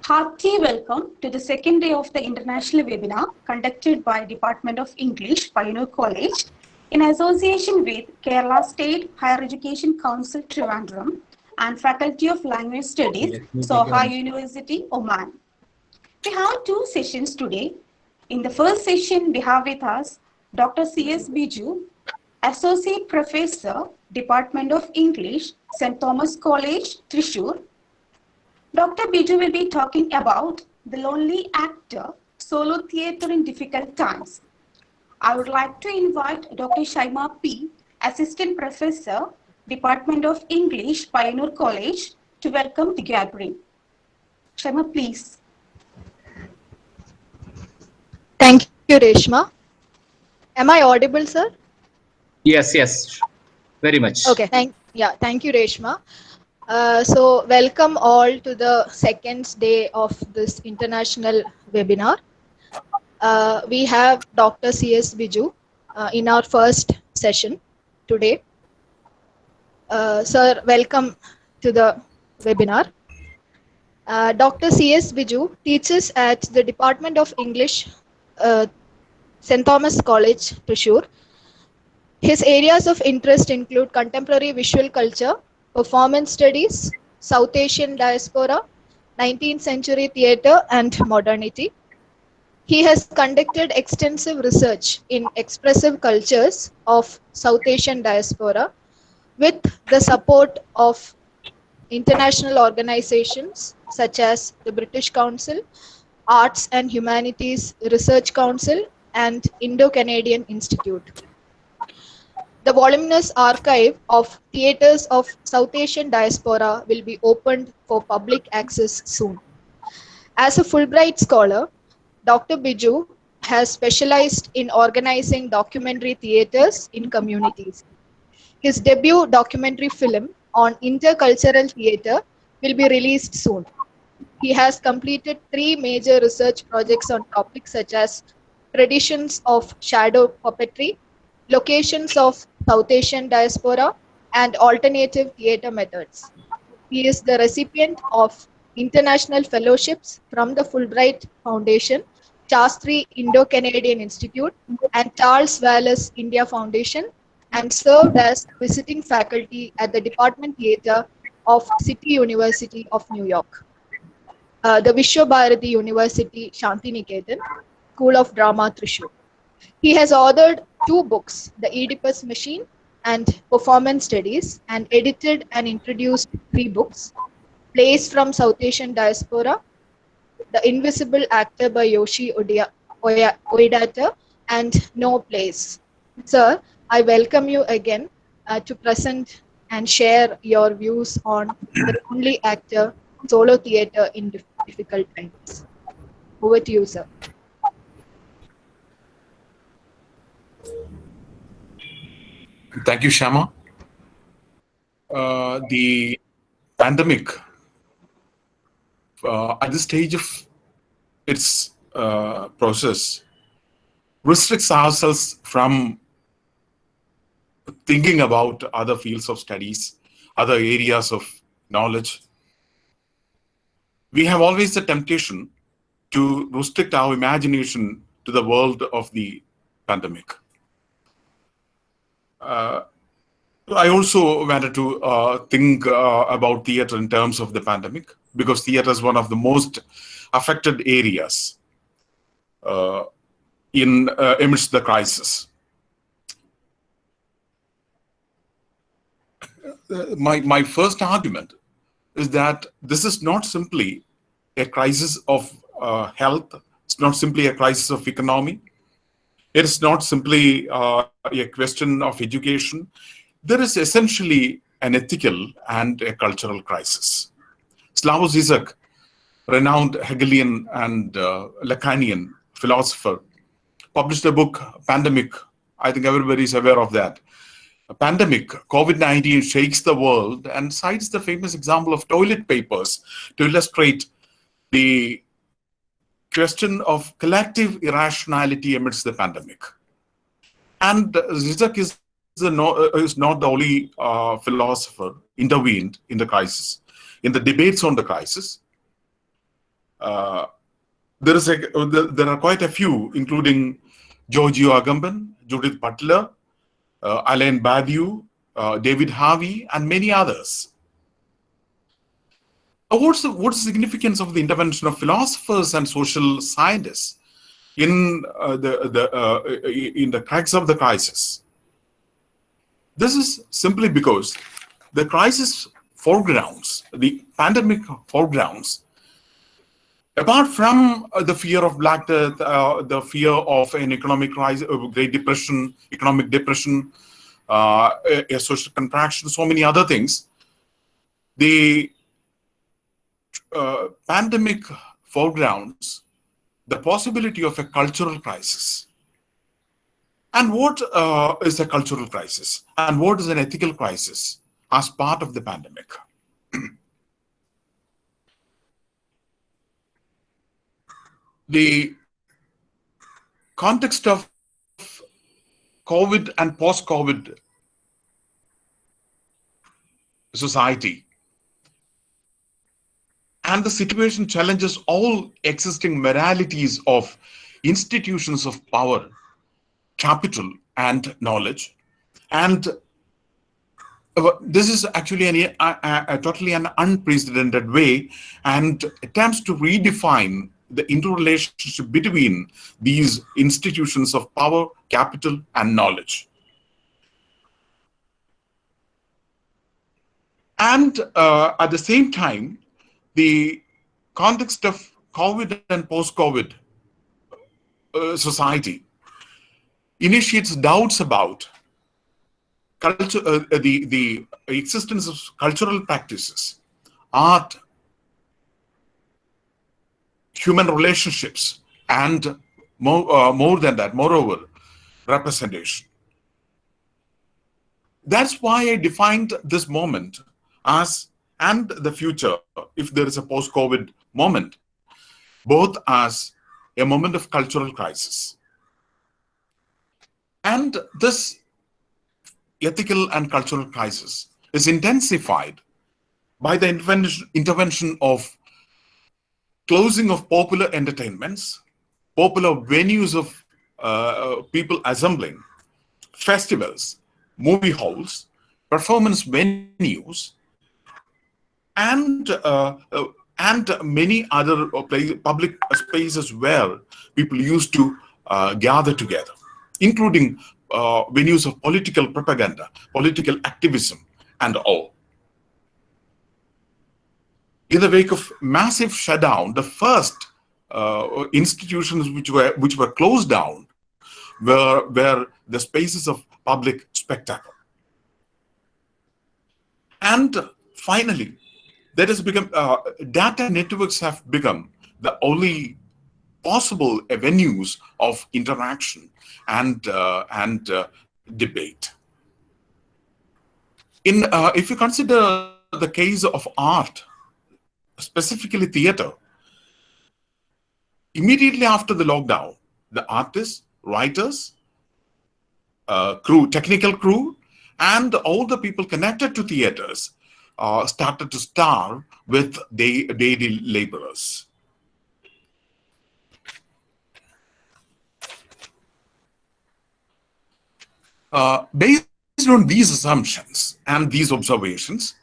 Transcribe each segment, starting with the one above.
Hearty welcome to the second day of the international webinar conducted by Department of English, Pioneer College, in association with Kerala State Higher Education Council, Trivandrum, and Faculty of Language Studies, Sohar University, Oman. We have two sessions today. In the first session, we have with us Dr. C.S. Biju, Associate Professor, Department of English, St. Thomas College, Thrissur. Dr. Biju will be talking about The Lonely Actor, Solo Theatre in Difficult Times. I would like to invite Dr. Shaima P., Assistant Professor, Department of English, Pioneer College, to welcome the gathering. Shaima, please. Thank you, Reshma. Am I audible, sir? Yes, very much. Okay, thank you, Reshma. So welcome all to the second day of this international webinar. We have Dr. C.S. Biju in our first session today. Sir, welcome to the webinar. Dr. C.S. Biju teaches at the Department of English, St. Thomas College, Thrissur. His areas of interest include contemporary visual culture, performance studies, South Asian diaspora, 19th century theatre, and modernity. He has conducted extensive research in expressive cultures of South Asian diaspora with the support of international organizations such as the British Council, Arts and Humanities Research Council, and Indo-Canadian Institute. The voluminous archive of theatres of South Asian diaspora will be opened for public access soon. As a Fulbright scholar, Dr. Biju has specialized in organizing documentary theatres in communities. His debut documentary film on intercultural theatre will be released soon. He has completed 3 major research projects on topics such as traditions of shadow puppetry, locations of South Asian diaspora, and alternative theatre methods. He is the recipient of international fellowships from the Fulbright Foundation, Shastri Indo-Canadian Institute, and Charles Wallace India Foundation, and served as visiting faculty at the Department Theatre of City University of New York, the Vishwa Bharati University, Shantiniketan, School of Drama, Thrissur. He has authored 2 books, The Oedipus Machine and Performance Studies, and edited and introduced 3 books, Plays from South Asian Diaspora, The Invisible Actor by Yoshi Oedata, and No Place. Sir, I welcome you again to present and share your views on The Lonely Actor, Solo Theatre in Difficult Times. Over to you, sir. Thank you, Shama. The pandemic, at this stage of its process, restricts ourselves from thinking about other fields of studies, other areas of knowledge. We have always the temptation to restrict our imagination to the world of the pandemic. I also wanted to think about theatre in terms of the pandemic, because theatre is one of the most affected areas amidst the crisis. My first argument is that this is not simply a crisis of health. It's not simply a crisis of economy. It is not simply a question of education. There is essentially an ethical and a cultural crisis. Slavoj Žižek, renowned Hegelian and Lacanian philosopher, published a book, Pandemic. I think everybody is aware of that. A pandemic, COVID-19 shakes the world, and cites the famous example of toilet papers to illustrate the question of collective irrationality amidst the pandemic. And Žižek is not the only philosopher intervened in the crisis, in the debates on the crisis. there are quite a few, including Giorgio Agamben, Judith Butler, Alain Badiou, David Harvey, and many others. What's the significance of the intervention of philosophers and social scientists in the crux of the crisis? This is simply because the crisis foregrounds, the pandemic foregrounds, apart from the fear of Black Death, the fear of an economic crisis, Great Depression, economic depression, a social contraction, so many other things, the pandemic foregrounds the possibility of a cultural crisis. And what is a cultural crisis? And what is an ethical crisis as part of the pandemic? The context of COVID and post-COVID society and the situation challenges all existing moralities of institutions of power, capital, and knowledge. And this is actually a totally an unprecedented way and attempts to redefine the interrelationship between these institutions of power, capital, and knowledge. And at the same time, the context of COVID and post-COVID society initiates doubts about culture, the existence of cultural practices, art, human relationships, and more than that, moreover, representation. That's why I defined this moment as, and the future, if there is a post-COVID moment, both as a moment of cultural crisis. And this ethical and cultural crisis is intensified by the intervention of closing of popular entertainments, popular venues of people assembling, festivals, movie halls, performance venues, and many other public spaces where people used to gather together, including venues of political propaganda, political activism, and all. In the wake of massive shutdown, the first institutions which were closed down were the spaces of public spectacle. And finally, that has become data networks have become the only possible avenues of interaction and debate. If you consider the case of art, specifically theater, immediately after the lockdown, the artists, writers, technical crew, and all the people connected to theaters started to starve with daily laborers. Based on these assumptions and these observations,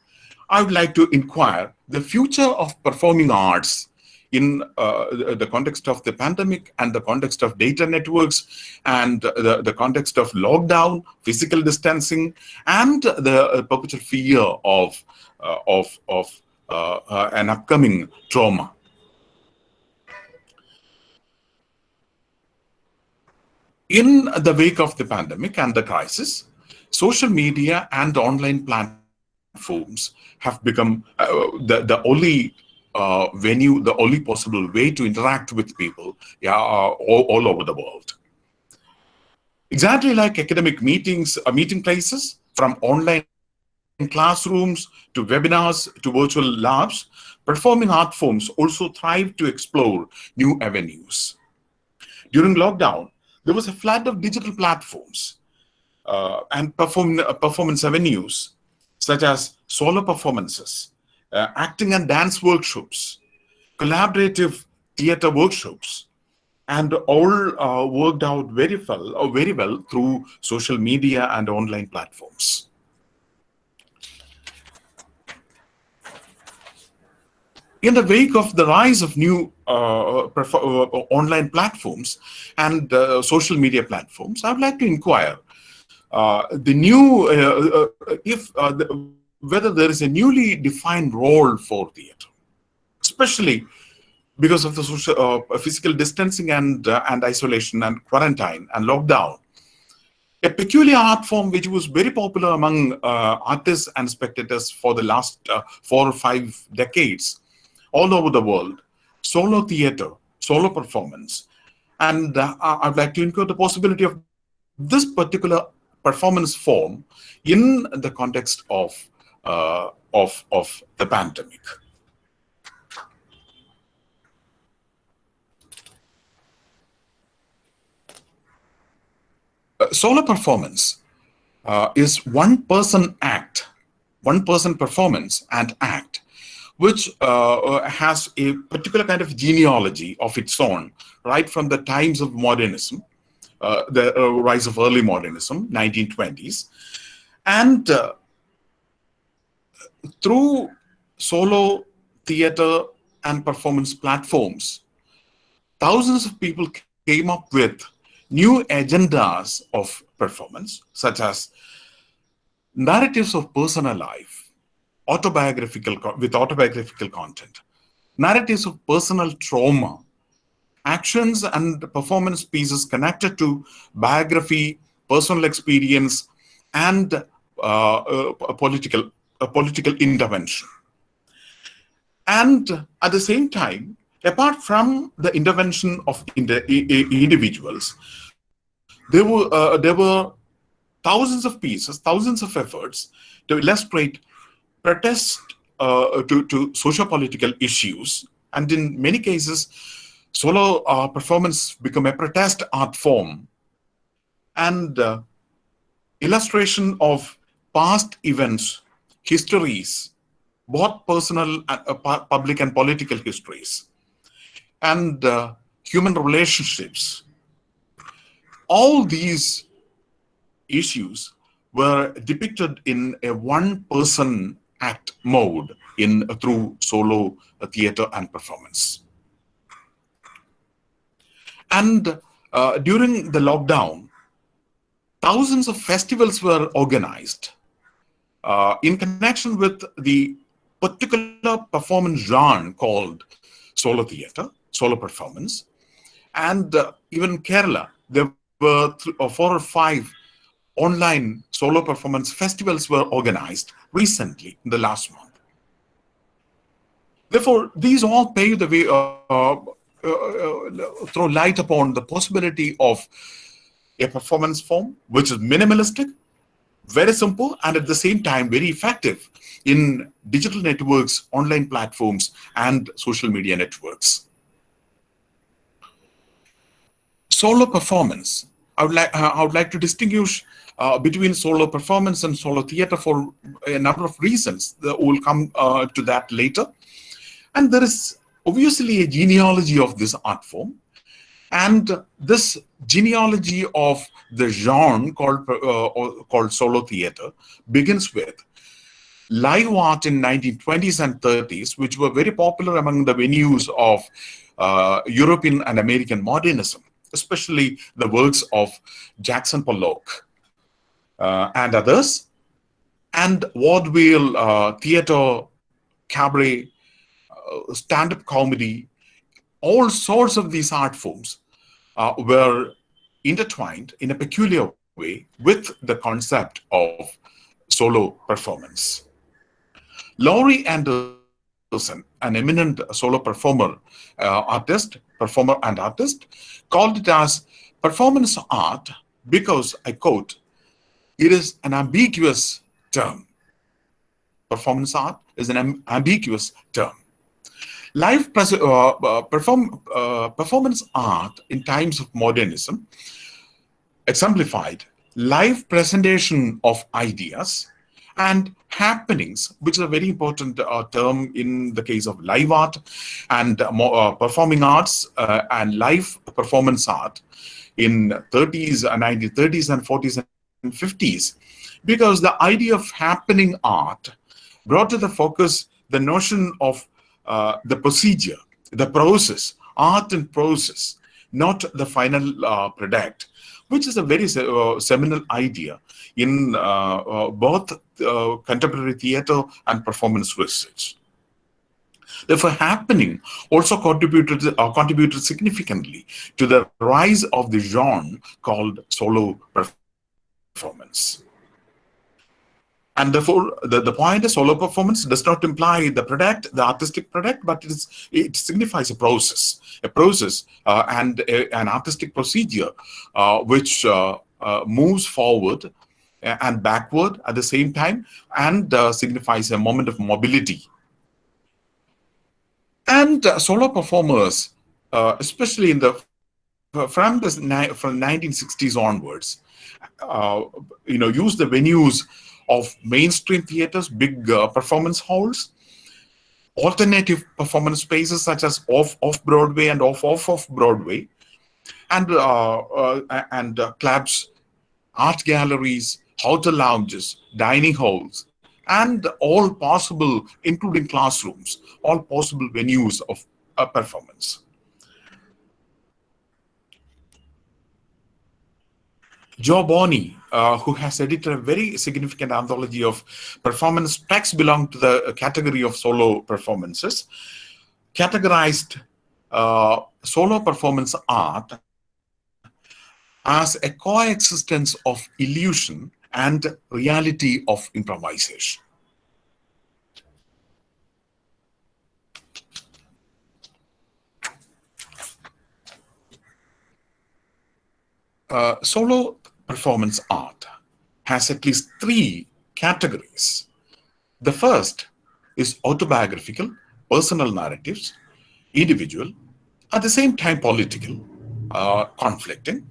I would like to inquire the future of performing arts in the context of the pandemic and the context of data networks and the context of lockdown, physical distancing, and the perpetual fear of an upcoming trauma. In the wake of the pandemic and the crisis, social media and online platforms have become the only venue, the only possible way to interact with people all over the world. Exactly like academic meetings, meeting places, from online classrooms to webinars to virtual labs, performing art forms also thrive to explore new avenues. During lockdown, there was a flood of digital platforms and performance avenues, such as solo performances, acting and dance workshops, collaborative theater workshops, and all worked out very well through social media and online platforms. In the wake of the rise of new online platforms and social media platforms, I would like to inquire whether there is a newly defined role for theater, especially because of the social, physical distancing and isolation and quarantine and lockdown. A peculiar art form which was very popular among artists and spectators for the last 4 or 5 decades all over the world, solo theater, solo performance. And I'd like to include the possibility of this particular performance form in the context of the pandemic. Solo performance is one-person act, one-person performance and act, which has a particular kind of genealogy of its own, right from the times of modernism, the rise of early modernism, 1920s. And through solo theater and performance platforms, thousands of people came up with new agendas of performance, such as narratives of personal life, with autobiographical content, narratives of personal trauma, actions and performance pieces connected to biography, personal experience, and political intervention. And at the same time, apart from the intervention of individuals, there were thousands of pieces, thousands of efforts to illustrate protests to socio-political issues, and in many cases, solo performance become a protest art form, and illustration of past events, histories, both personal, public and political histories, and human relationships. All these issues were depicted in a one-person act mode through solo theater and performance. And during the lockdown, thousands of festivals were organized in connection with the particular performance genre called solo theater, solo performance. And even Kerala, there were 4 or 5 online solo performance festivals were organized recently in the last month. Therefore, these all pave the way, throw light upon the possibility of a performance form which is minimalistic, very simple, and at the same time very effective in digital networks, online platforms, and social media networks. Solo performance. I would like to distinguish between solo performance and solo theater for a number of reasons. We'll come to that later. And there is obviously a genealogy of this art form. And this genealogy of the genre called solo theater begins with live art in 1920s and 30s, which were very popular among the venues of European and American modernism, especially the works of Jackson Pollock and others, and vaudeville, theater, cabaret, stand-up comedy. All sorts of these art forms were intertwined in a peculiar way with the concept of solo performance. Laurie Anderson, an eminent solo performer and artist, called it as performance art because, I quote, it is an ambiguous term. Performance art is an ambiguous term. Live performance art in times of modernism exemplified live presentation of ideas and happenings, which is a very important term in the case of live art and performing arts and live performance art in 1930s and 40s and 50s, because the idea of happening art brought to the focus the notion of the procedure, the process, art and process, not the final product, which is a very seminal idea in both contemporary theater and performance research. Therefore, happening also contributed significantly to the rise of the genre called solo performance. And therefore, the point is solo performance does not imply the product, the artistic product, but it signifies a process and an artistic procedure which moves forward and backward at the same time and signifies a moment of mobility. And solo performers, especially from 1960s onwards, use the venues of mainstream theaters, big performance halls, alternative performance spaces such as off Broadway and off Broadway, and clubs, art galleries, hotel lounges, dining halls, and all possible, including classrooms, all possible venues of a performance. Joe Bonney, who has edited a very significant anthology of performance texts belong to the category of solo performances, categorized solo performance art as a coexistence of illusion and reality of improvisation. Solo performance art has at least three categories. The first is autobiographical, personal narratives, individual, at the same time political, conflicting.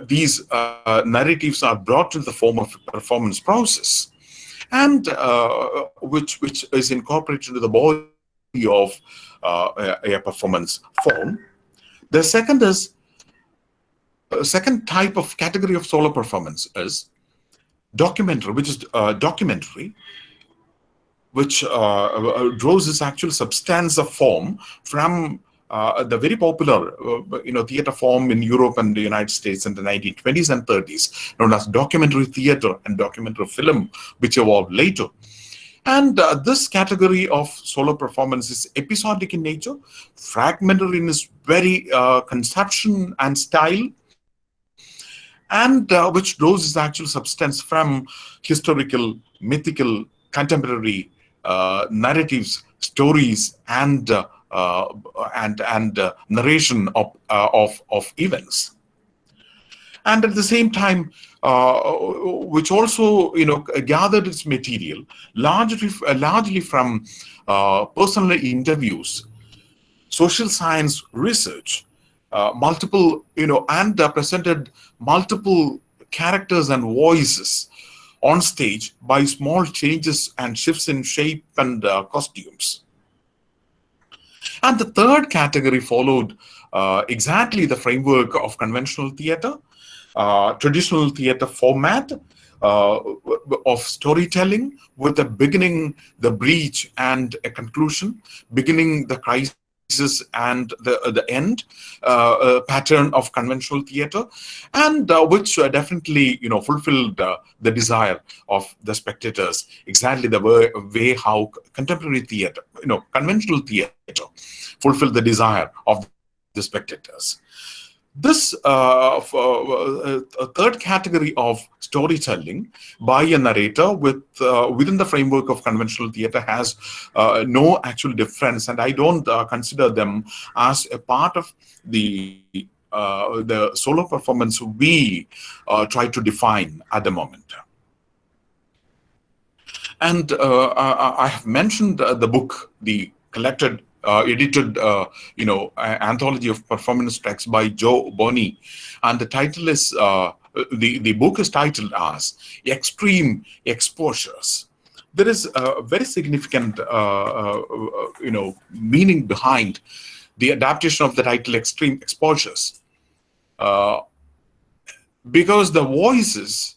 These narratives are brought to the form of a performance process, and which is incorporated into the body of a performance form. The second type of category of solo performance is documentary, which is documentary, which draws its actual substance of form from the very popular theater form in Europe and the United States in the 1920s and 30s, known as documentary theater and documentary film, which evolved later. And this category of solo performance is episodic in nature, fragmentary in its very conception and style, and which draws its actual substance from historical, mythical, contemporary narratives, stories, and narration of events. And at the same time, which also gathered its material largely from personal interviews, social science research, multiple and presented multiple characters and voices on stage by small changes and shifts in shape and costumes. And the third category followed exactly the framework of conventional theater, traditional theater format of storytelling, with a beginning, the breach, and a conclusion, beginning, the crisis, and the end pattern of conventional theater, and which definitely fulfilled the desire of the spectators, exactly the way how contemporary theater, conventional theater, fulfilled the desire of the spectators. This third category of storytelling by a narrator within the framework of conventional theater has no actual difference, and I don't consider them as a part of the solo performance we try to define at the moment. And I have mentioned the book, the collected edited anthology of performance texts by Joe Bonney, and the title is the book is titled as Extreme Exposures. There is a very significant meaning behind the adaptation of the title Extreme Exposures, because the voices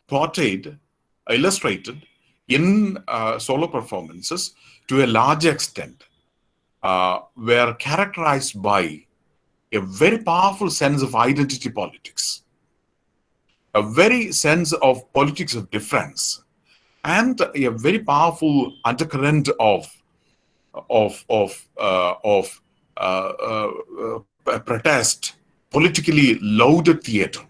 portrayed, illustrated in solo performances to a large extent were characterized by a very powerful sense of identity politics, a very sense of politics of difference, and a very powerful undercurrent of protest, politically loaded theater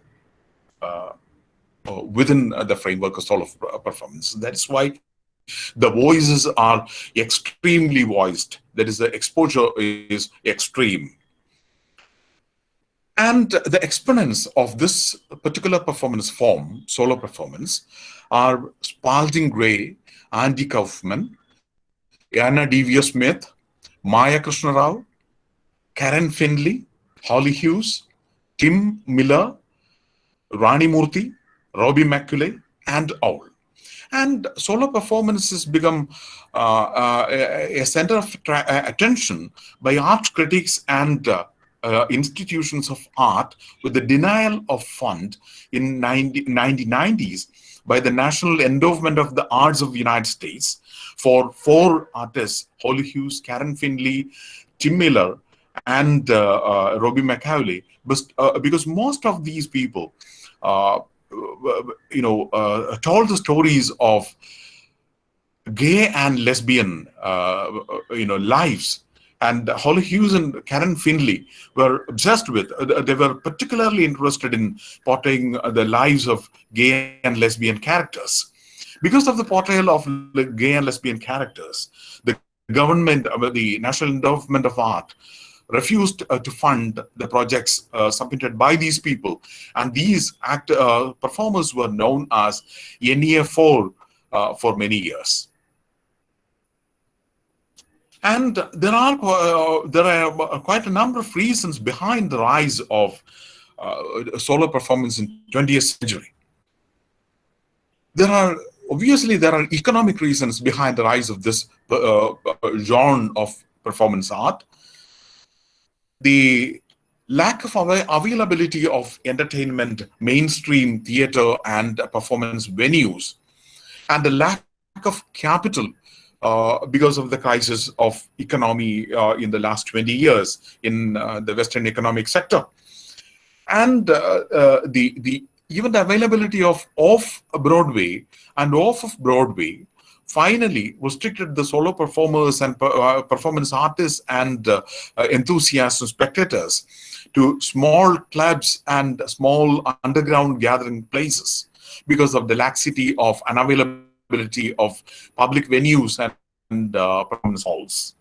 within the framework of solo performance. That's why the voices are extremely voiced. That is, the exposure is extreme. And the exponents of this particular performance form, solo performance, are Spalding Gray, Andy Kaufman, Anna Deavere Smith, Maya Krishna Rao, Karen Finley, Holly Hughes, Tim Miller, Rani Murthy, Robbie McCulley, and all. And solo performances become a center of attention by art critics and institutions of art, with the denial of fund in 1990s by the National Endowment of the Arts of the United States for 4 artists, Holly Hughes, Karen Finley, Tim Miller, and Robbie McCauley, because most of these people told the stories of gay and lesbian lives. And Holly Hughes and Karen Finley were obsessed with, they were particularly interested in portraying the lives of gay and lesbian characters. Because of the portrayal of gay and lesbian characters, the government, the National Endowment of Art, refused to fund the projects submitted by these people. And these performers were known as NEA4 for many years. And there are quite a number of reasons behind the rise of solo performance in 20th century. There are economic reasons behind the rise of this genre of performance art. The lack of availability of entertainment, mainstream theater and performance venues, and the lack of capital because of the crisis of economy in the last 20 years in the Western economic sector. And even the availability of off-Broadway and off-Broadway finally restricted the solo performers and performance artists and enthusiasts and spectators to small clubs and small underground gathering places because of the laxity of unavailability of public venues and performance halls.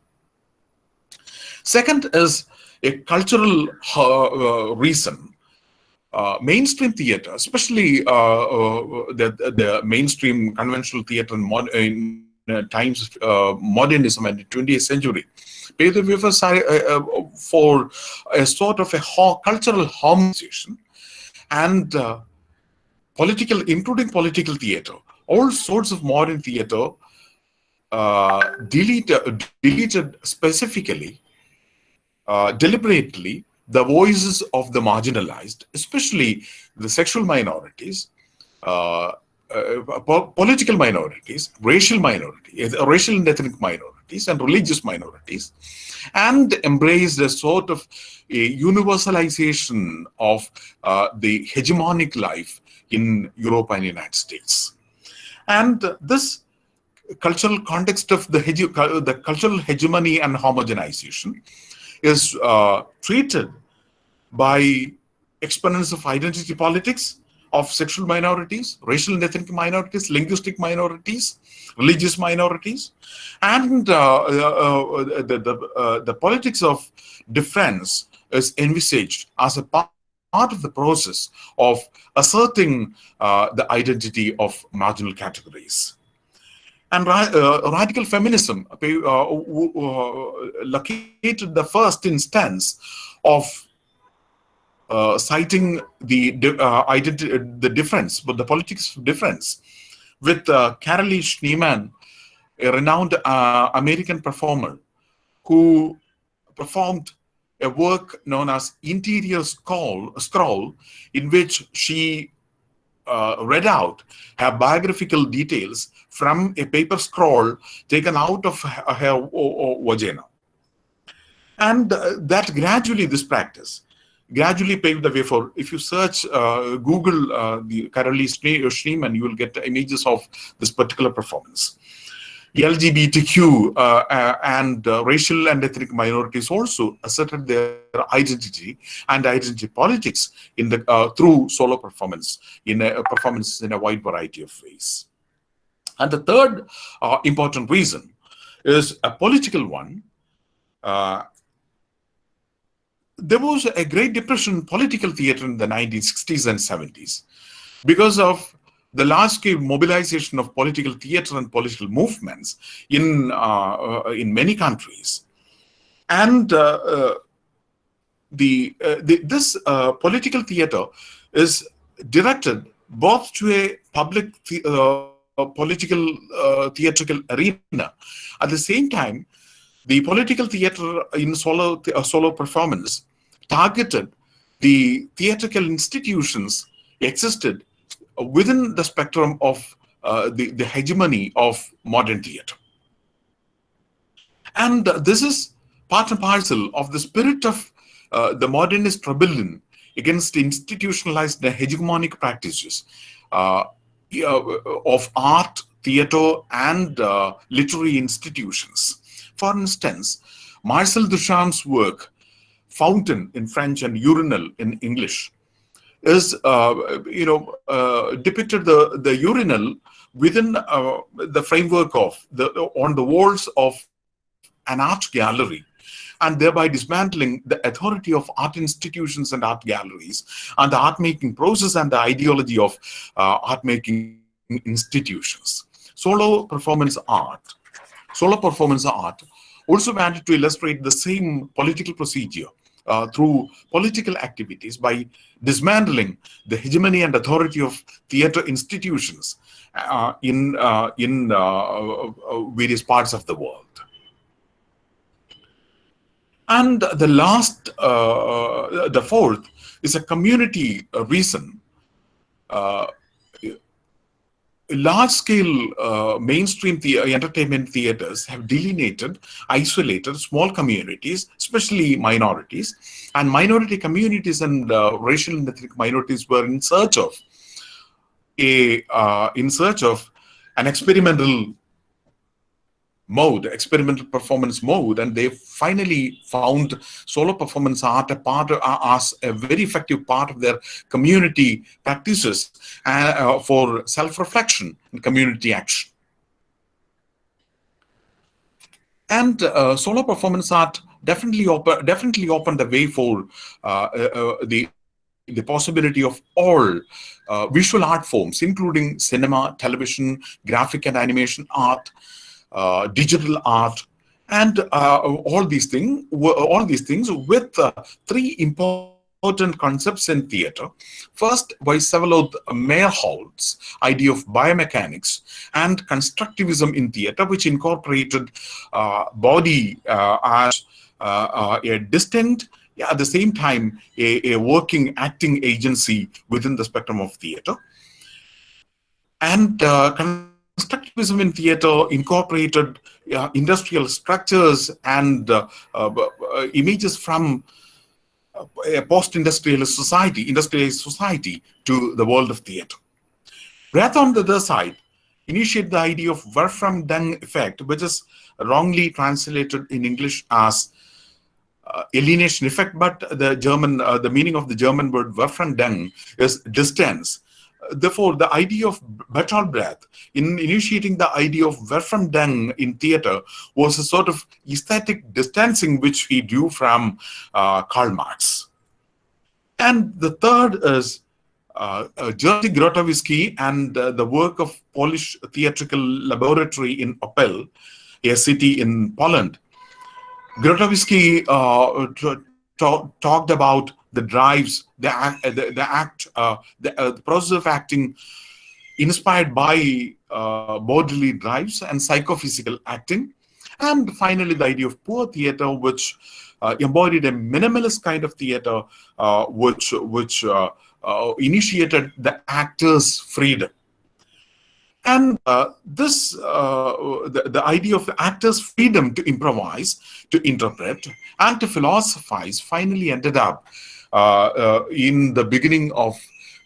Second is a cultural reason. Mainstream theater, especially the mainstream conventional theater in times of modernism and the 20th century, paved the way for a sort of a cultural harmonization, and including political theater. All sorts of modern theater deleted specifically, deliberately, the voices of the marginalized, especially the sexual minorities, political minorities, racial and ethnic minorities, and religious minorities, and embraced a sort of a universalization of the hegemonic life in Europe and United States. And this cultural context of the cultural hegemony and homogenization is treated by exponents of identity politics, of sexual minorities, racial and ethnic minorities, linguistic minorities, religious minorities, and the politics of difference is envisaged as a part of the process of asserting the identity of marginal categories. And radical feminism located the first instance of citing the difference, but the politics difference with Carolee Schneemann, a renowned American performer who performed a work known as Interior Scroll, in which she read out her biographical details from a paper scroll taken out of her vagina. And that gradually, this practice gradually paved the way for, if you search Google the Carolee Schneemann, you will get images of this particular performance. LGBTQ and racial and ethnic minorities also asserted their identity and identity politics in the through solo performance in a wide variety of ways. And the third important reason is a political one. There was a Great Depression political theater in the 1960s and 70s because of the large-scale mobilization of political theater and political movements in many countries. And this political theater is directed both to a public political theatrical arena. At the same time, the political theater in solo performance targeted the theatrical institutions existed within the spectrum of the hegemony of modern theater. And this is part and parcel of the spirit of the modernist rebellion against institutionalized hegemonic practices of art, theater, and literary institutions. For instance, Marcel Duchamp's work, Fountain in French and Urinal in English, is depicted the urinal within the framework of on the walls of an art gallery, and thereby dismantling the authority of art institutions and art galleries and the art making process and the ideology of art making institutions. Solo performance art also wanted to illustrate the same political procedure through political activities by dismantling the hegemony and authority of theater institutions in various parts of the world. And the last, the fourth, is a community reason. Large-scale mainstream entertainment theaters have delineated, isolated small communities, especially minorities, and minority communities and racial and ethnic minorities were in search of an experimental performance mode, and they finally found solo performance art as a very effective part of their community practices for self-reflection and community action. And solo performance art definitely opened the way for the possibility of all visual art forms, including cinema, television, graphic and animation art, digital art, and all these things with three important concepts in theater. First, by Vsevolod Meyerhold's idea of biomechanics and constructivism in theater, which incorporated body as a distinct, at the same time, a working acting agency within the spectrum of theater. And constructivism in theater incorporated industrial structures and images from a post-industrialist society to the world of theater. Breath on the other side initiated the idea of Wolfram-Dung effect, which is wrongly translated in English as alienation effect, but the meaning of the German word Wolfram-Dung is distance. Therefore, the idea of Bertolt Brecht in initiating the idea of Wolfram-Dung in theater was a sort of aesthetic distancing which he drew from Karl Marx. And the third is Jerzy Grotowski and the work of Polish Theatrical Laboratory in Opel, a city in Poland. Grotowski talked about the drives, the process of acting inspired by bodily drives and psychophysical acting. And finally, the idea of poor theater, which embodied a minimalist kind of theater, which initiated the actor's freedom. And the idea of the actor's freedom to improvise, to interpret, and to philosophize finally ended up in the beginning of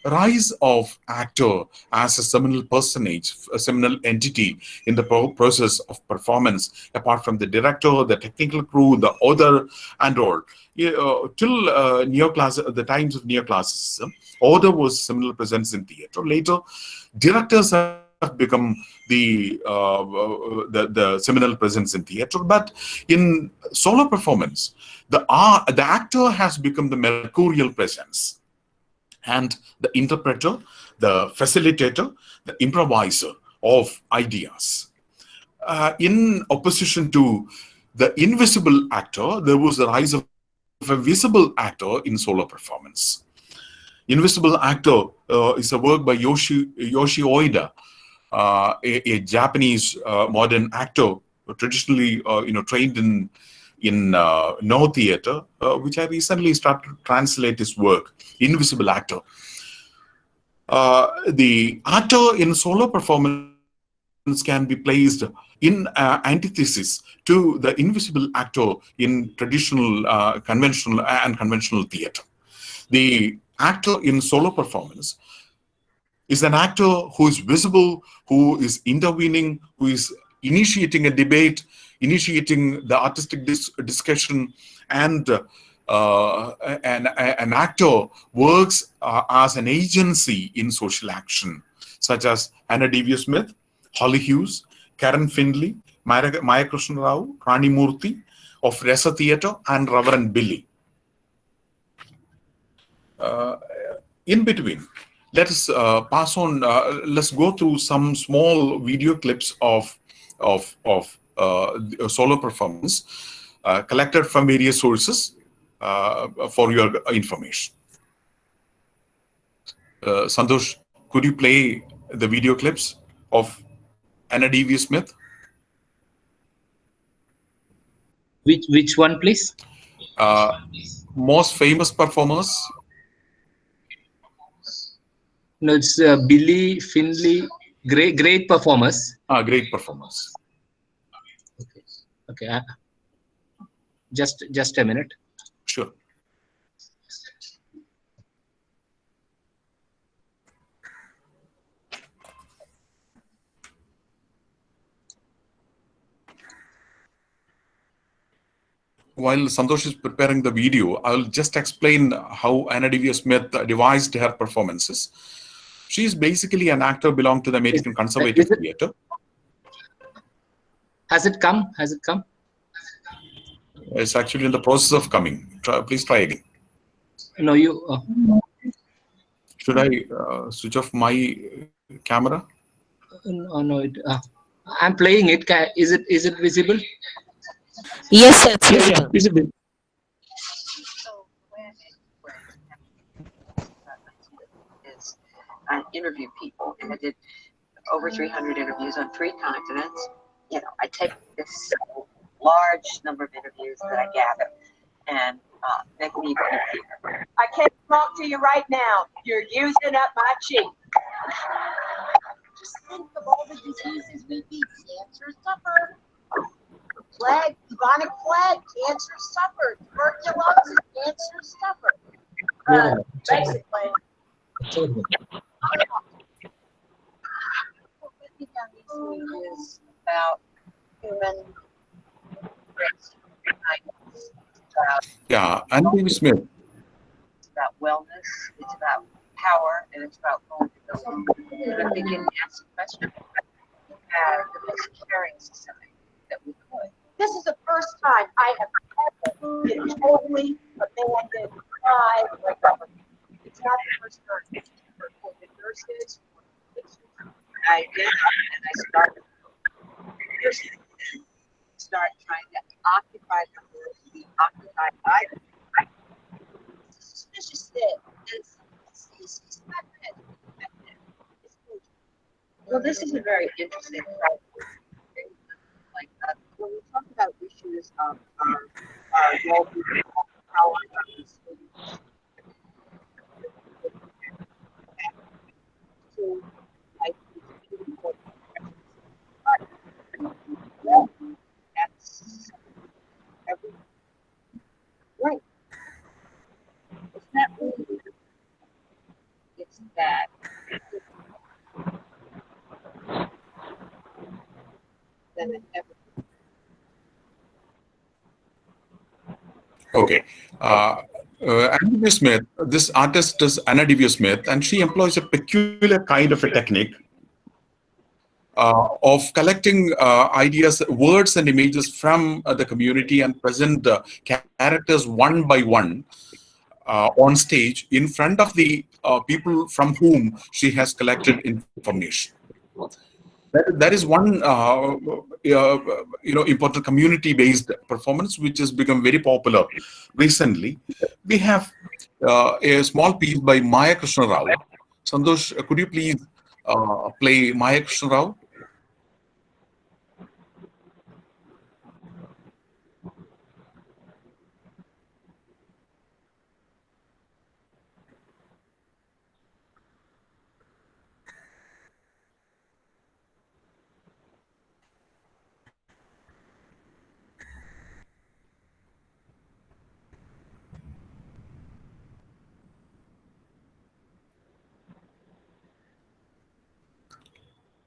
rise of actor as a seminal personage, a seminal entity in the process of performance, apart from the director, the technical crew, the author, and all. Till the times of neoclassicism, author was seminal presence in theater. Later, directors have become the seminal presence in theater. But in solo performance, the actor has become the mercurial presence, and the interpreter, the facilitator, the improviser of ideas. In opposition to the invisible actor, there was the rise of a visible actor in solo performance. Invisible Actor is a work by Yoshi Oida, a Japanese modern actor, traditionally trained in no theater, which I recently started to translate his work, Invisible Actor. The actor in solo performance can be placed in antithesis to the invisible actor in traditional, conventional theater. The actor in solo performance is an actor who is visible, who is intervening, who is initiating a debate, initiating the artistic discussion, and an actor works as an agency in social action, such as Anna Deavere Smith, Holly Hughes, Karen Findlay, Maya Krishna Rao, Rani Murthy of Resa Theatre, and Reverend Billy. In between, let us pass on. Let's go through some small video clips of solo performance collected from various sources for your information. Santosh, could you play the video clips of Anna Deavere Smith? Which one, please? Most famous performers. No, it's Billy, Findlay, great performers. Great performers. Okay. Just a minute. Sure. While Santosh is preparing the video, I'll just explain how Anna Deavere Smith devised her performances. She is basically an actor belonging to the American Conservative Theatre. Has it come? It's actually in the process of coming. Please try again. No, you. Should I switch off my camera? No. I'm playing it. Is it visible? Yes, sir, it's visible. Visible. I interview people, and I did over 300 interviews on 3 continents. You know, I take this large number of interviews that I gather and make me appear. I can't talk to you right now. You're using up my cheek. Just think of all the diseases we beat. Cancer suffered. Plague, bubonic plague, cancer suffered. Tuberculosis, cancer suffered. Basically. What we think on these things is about human rights. Yeah, Anna Deavere Smith. It's about wellness, it's about power, and it's about vulnerability. And I think in asking questions, we have the most caring society that we could. This is the first time I have ever been totally abandoned by the government. It's not the first time. For the nurses, for the patients. I get up and I start trying to occupy the world, be occupied by them. Suspicious. it. It's not bad. Well, this is a very interesting problem. Like when we talk about issues of our well-being, power, to like that's every right. It's not really. It's that. Than it ever. Okay. Anna Deavere Smith, this artist is Anna Deavere Smith, and she employs a peculiar kind of a technique of collecting ideas, words, and images from the community and present the characters one by one on stage in front of the people from whom she has collected information. That is one important community-based performance which has become very popular recently. We have a small piece by Maya Krishna Rao. Santosh, could you please play Maya Krishna Rao?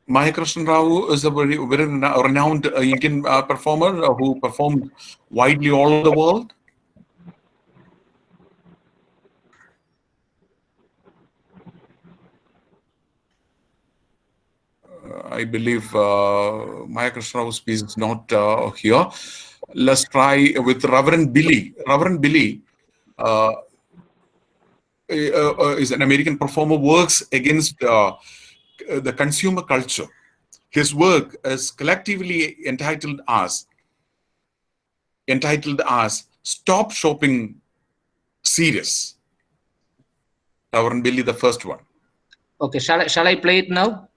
Maya Krishna Rao is a very renowned Indian performer who performed widely all over the world. I believe Maya Krishna Rao's piece is not here. Let's try with Reverend Billy. Reverend Billy is an American performer, works against the consumer culture. His work is collectively entitled as Stop Shopping Serious. Reverend Billy, the first one. Okay, shall I play it now?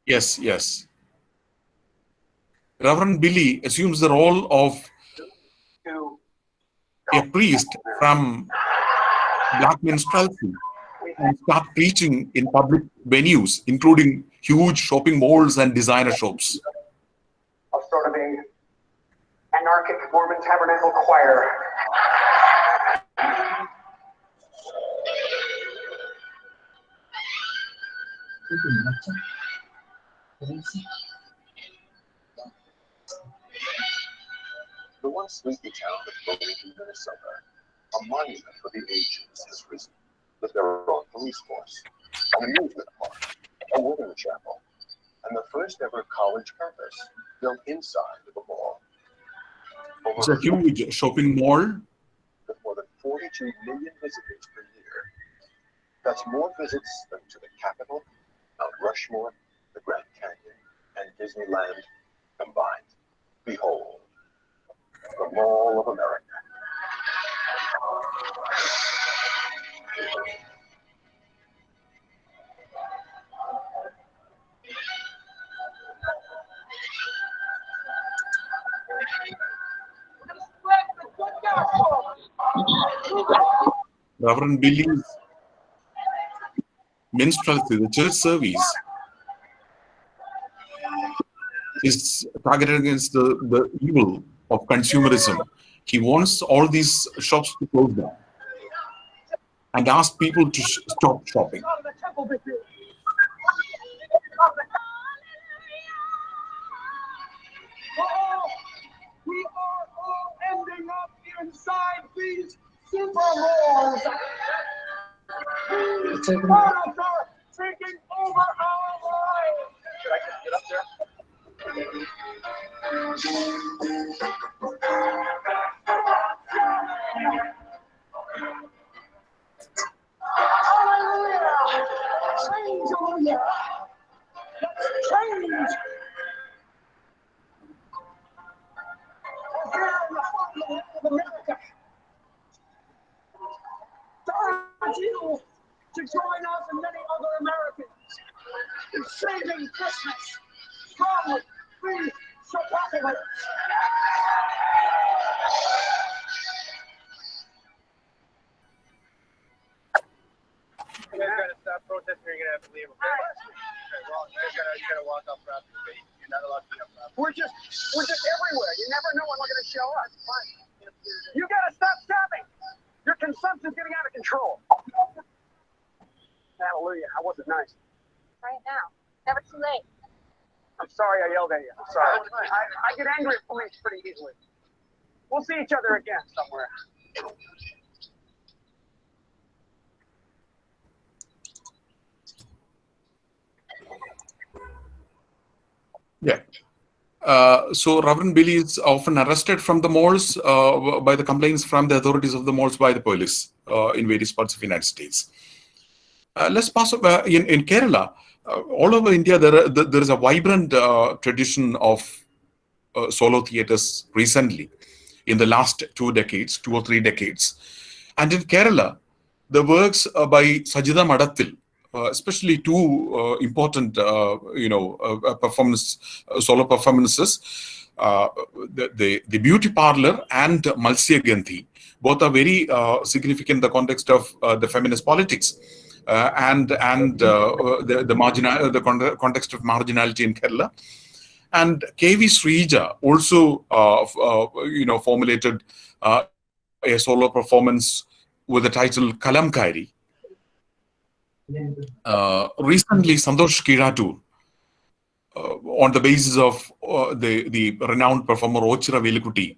Yes, yes. Reverend Billy assumes the role of a priest from black minstrelsy and start preaching in public venues, including huge shopping malls and designer shops. Of sort of a anarchic Mormon tabernacle choir. The once sleepy town of Bloomington, Minnesota, a monument for the ages, has risen with their own police force, an amusement park, a wedding chapel, and the first ever college campus built inside of a mall. It's a huge shopping mall. With more than 42 million visitors per year. That's more visits than to the Capitol, Mount Rushmore, the Grand Canyon, and Disneyland combined. Behold, the Mall of America. Reverend Billy's minstrelsy, the church service, is targeted against the evil of consumerism. He wants all these shops to close down and ask people to stop shopping. We are all ending up inside these super malls. These products are taking over our lives. Should I just get up there? Hallelujah! Change, oh yeah! Let's change! Here in the heartland of America. saving Christmas. Strongly, free, so possible. You guys gotta stop protesting or you're gonna have to leave, okay? Okay, well, you gotta walk off after the debate. You're not allowed to be up after. We're just everywhere. You never know when we're going to show up. You got to stop shopping. Your consumption's getting out of control. Hallelujah. I wasn't nice. Right now. Never too late. I'm sorry I yelled at you. I'm sorry. I get angry at police pretty easily. We'll see each other again somewhere. Yeah. So Reverend Billy is often arrested from the malls by the complaints from the authorities of the malls by the police in various parts of the United States. Let's pass over in Kerala. All over India, there is a vibrant tradition of solo theatres recently in the last 2 or 3 decades. And in Kerala, the works by Sajida Madathil, especially 2 important, solo performances, the Beauty Parlor and Malsya Gandhi, both are very significant in the context of the feminist politics and the context of marginality in Kerala. And K.V. Srija also, formulated a solo performance with the title Kalamkari. Recently, Santosh Kiratu, on the basis of the renowned performer Ochira Velikutti,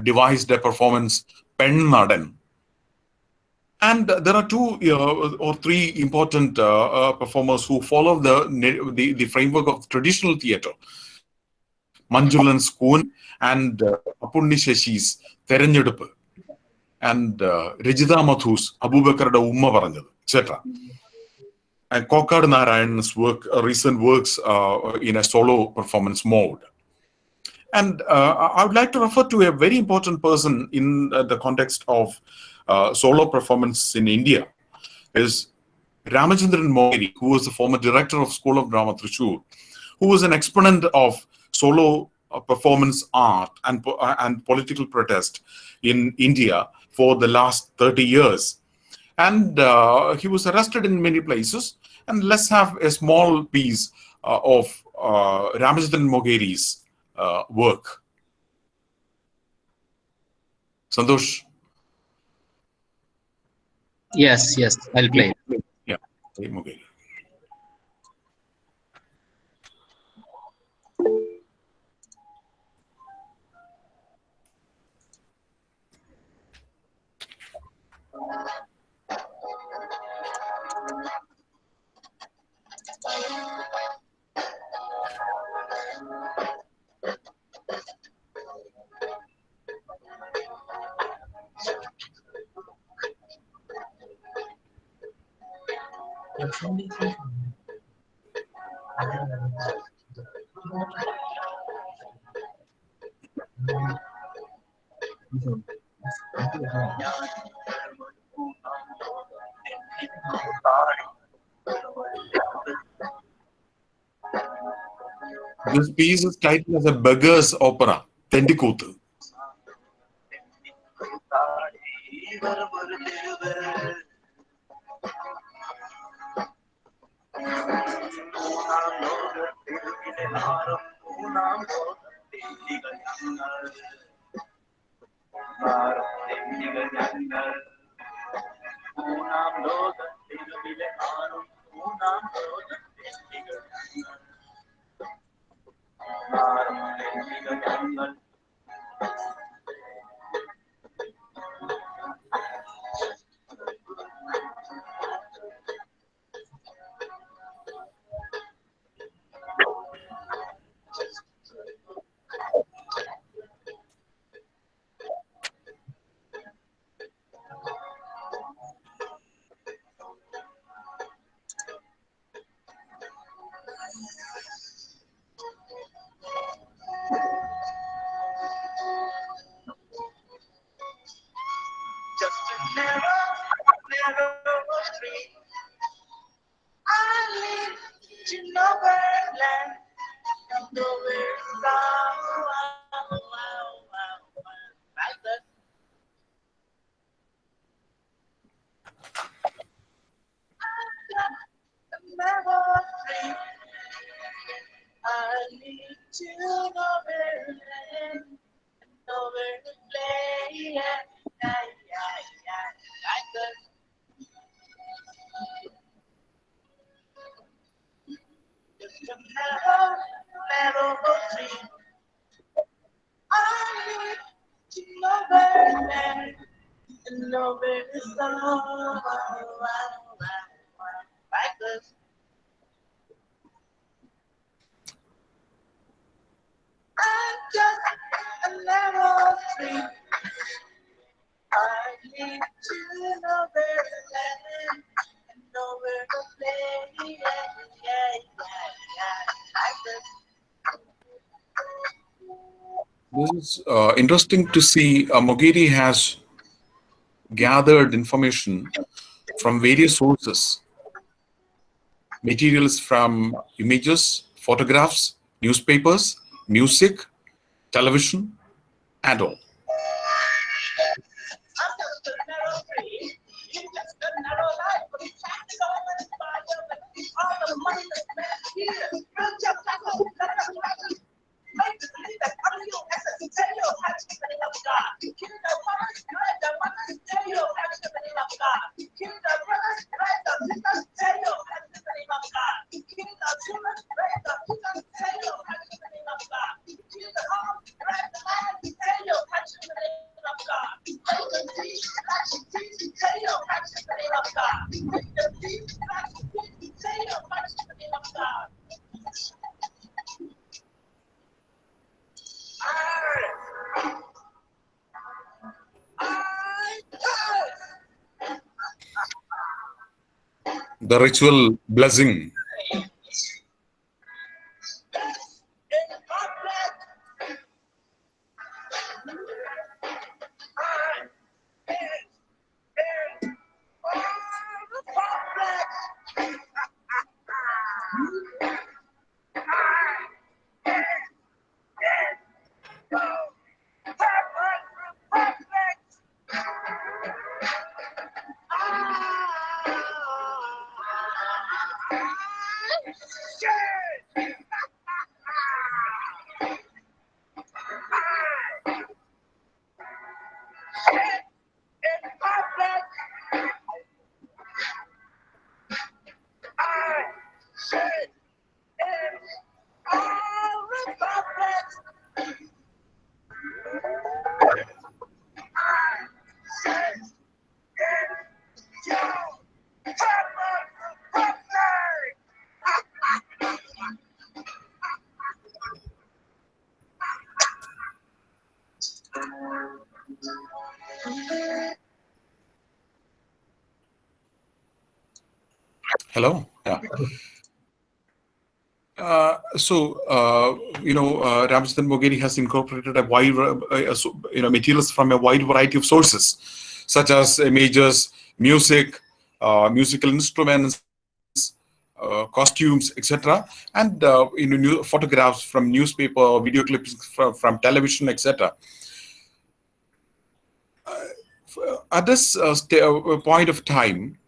devised a performance Pen Nadan. And there are 2 or 3 important performers who follow the framework of traditional theatre. Manjulan's Koon and Apunni Sheshi's Terenjeduppu and Rajita Mathu's Abubakar Umma Paranjadu, etc. And Kokad Narayan's recent works in a solo performance mode. And I would like to refer to a very important person in the context of solo performance in India, is Ramachandran Mogeri, who was the former director of School of Drama Thrissur, who was an exponent of solo performance art and political protest in India for the last 30 years. And he was arrested in many places. And let's have a small piece of Ramachandran Mogeri's work. Santosh. Yes, I'll play. Yeah, Mogeri. This piece is titled as a beggar's opera, Tendikootu. Just a narrow street. I live I'm just a little tree. I need to know where to land and know where to play. This is interesting to see. Moghetti has gathered information from various sources, materials from images, photographs, newspapers, music, television, and all. The ritual blessing. Hello. Yeah. Ramchandran Moghetti has incorporated a wide, materials from a wide variety of sources, such as images, music, musical instruments, costumes, etc., and new photographs from newspaper, video clips from television, etc. At this point of time,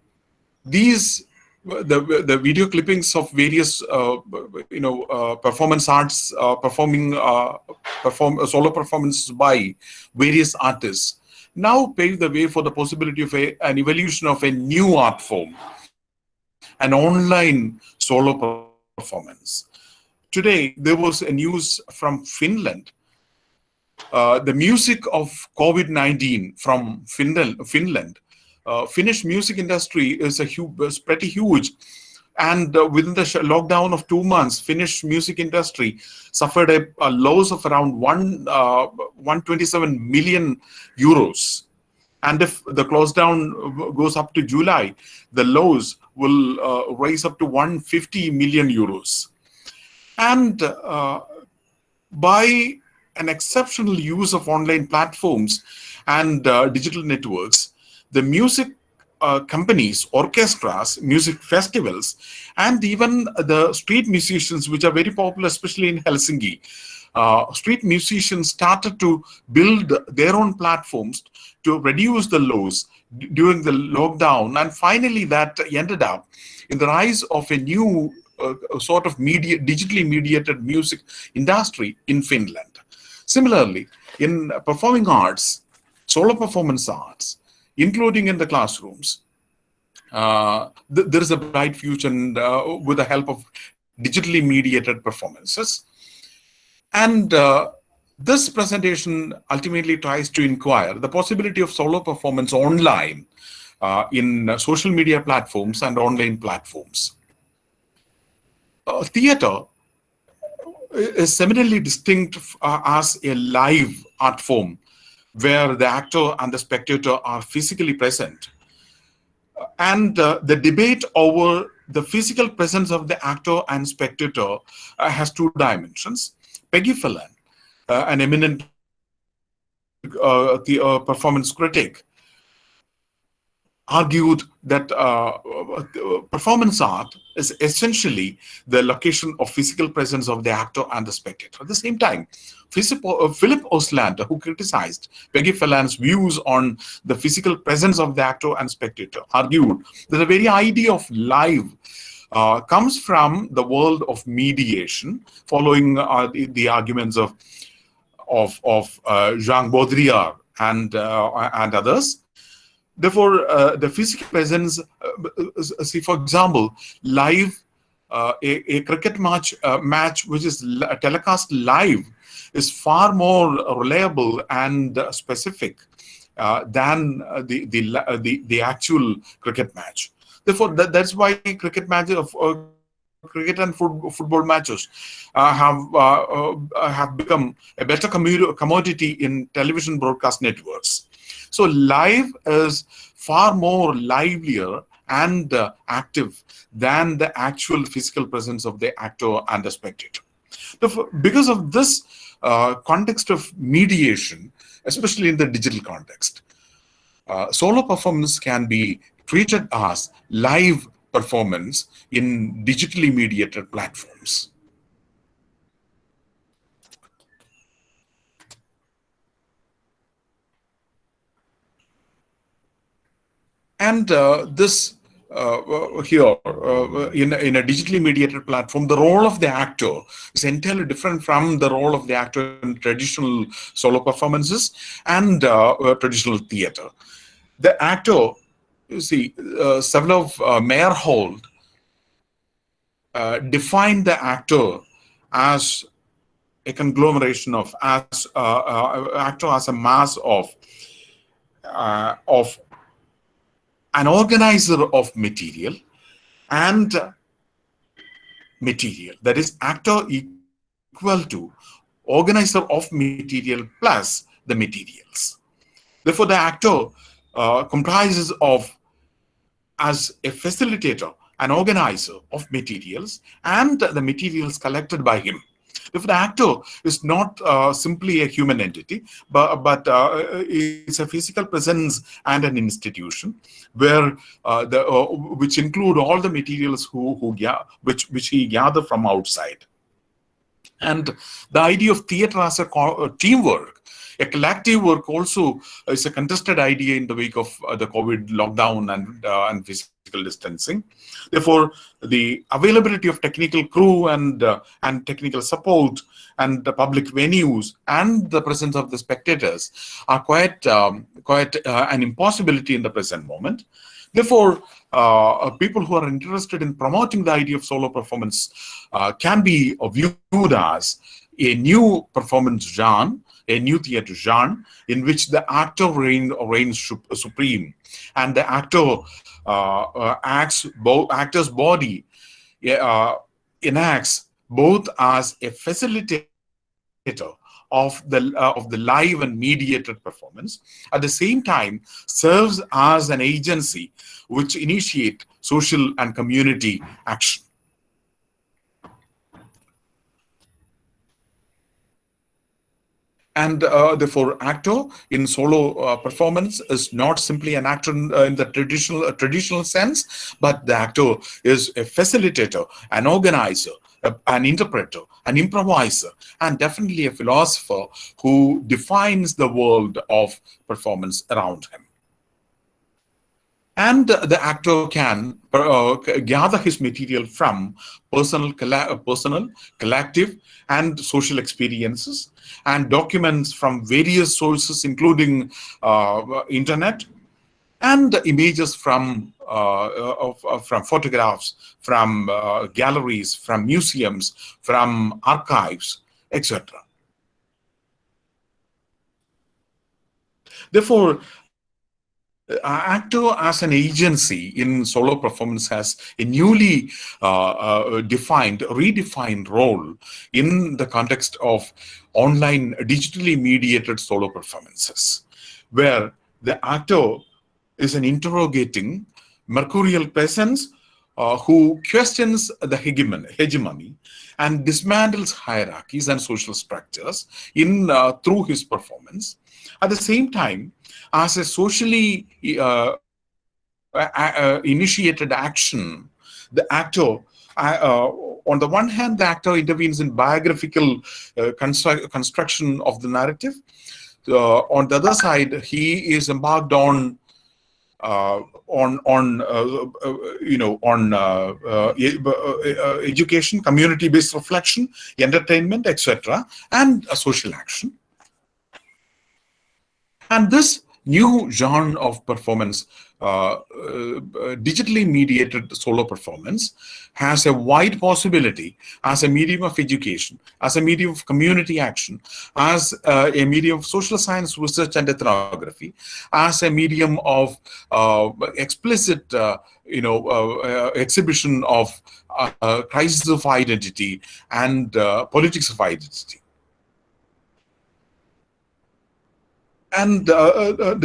these the video clippings of various performance arts solo performances by various artists now pave the way for the possibility of an evolution of a new art form, an online solo performance. Today there was a news from Finland. The music of COVID-19 from Finland. Finnish music industry is pretty huge, and within the lockdown of 2 months, Finnish music industry suffered a loss of around 127 million euros. And if the close down goes up to July, the loss will rise up to 150 million euros. And by an exceptional use of online platforms and digital networks, the music companies, orchestras, music festivals, and even the street musicians, which are very popular, especially in Helsinki, street musicians started to build their own platforms to reduce the loss during the lockdown. And finally, that ended up in the rise of a new sort of digitally mediated music industry in Finland. Similarly, in performing arts, solo performance arts, including in the classrooms, there is a bright future with the help of digitally mediated performances. And This presentation ultimately tries to inquire the possibility of solo performance online in social media platforms and online platforms. Theater is seminally distinct as a live art form where the actor and the spectator are physically present. And the debate over the physical presence of the actor and spectator has two dimensions. Peggy Phelan, an eminent performance critic, argued that performance art is essentially the location of physical presence of the actor and the spectator. At the same time, Philip Oslander, who criticized Peggy Phelan's views on the physical presence of the actor and spectator, argued that the very idea of live comes from the world of mediation, following the arguments of Jean Baudrillard and others. Therefore, the physical presence, see, for example, live, a cricket match which is telecast live is far more reliable and specific than the actual cricket match. Therefore, that's why cricket matches of cricket and football matches have become a better commodity in television broadcast networks. So live is far more livelier and active than the actual physical presence of the actor and the spectator. Because of this context of mediation, especially in the digital context, solo performance can be treated as live performance in digitally mediated platforms. And this here, in a digitally mediated platform, the role of the actor is entirely different from the role of the actor in traditional solo performances and traditional theater. The actor, you see, several of Meyerhold defined the actor as a conglomeration of, actor as a mass of an organizer of material and material. That is, actor equal to organizer of material plus the materials. Therefore, the actor comprises of, as a facilitator, an organizer of materials and the materials collected by him. If the actor is not simply a human entity, but it's a physical presence and an institution where which include all the materials which he gathered from outside. And the idea of theater as a teamwork, a collective work, also is a contested idea in the wake of the COVID lockdown and physical distancing. Therefore, the availability of technical crew and technical support and the public venues and the presence of the spectators are quite an impossibility in the present moment. Therefore, people who are interested in promoting the idea of solo performance can be viewed as a new performance genre, a new theater genre, in which the actor reigns supreme, and the actor's body enacts both as a facilitator of the live and mediated performance, at the same time serves as an agency which initiate social and community action. And therefore, actor in solo performance is not simply an actor in the traditional sense, but the actor is a facilitator, an organizer, an interpreter, an improviser, and definitely a philosopher who defines the world of performance around him. And the actor can gather his material from personal, collective, and social experiences, and documents from various sources, including internet, and images from photographs, from galleries, from museums, from archives, etc. Therefore, actor as an agency in solo performance has a newly redefined role in the context of online digitally mediated solo performances, where the actor is an interrogating mercurial presence who questions the hegemony and dismantles hierarchies and social structures through his performance. At the same time, as a socially initiated action, the actor, on the one hand, the actor intervenes in biographical construction of the narrative. On the other side, he is embarked on education, community-based reflection, entertainment, etc., and social action. And this new genre of performance, digitally mediated solo performance, has a wide possibility as a medium of education, as a medium of community action, as a medium of social science research and ethnography, as a medium of explicit exhibition of crisis of identity and politics of identity. And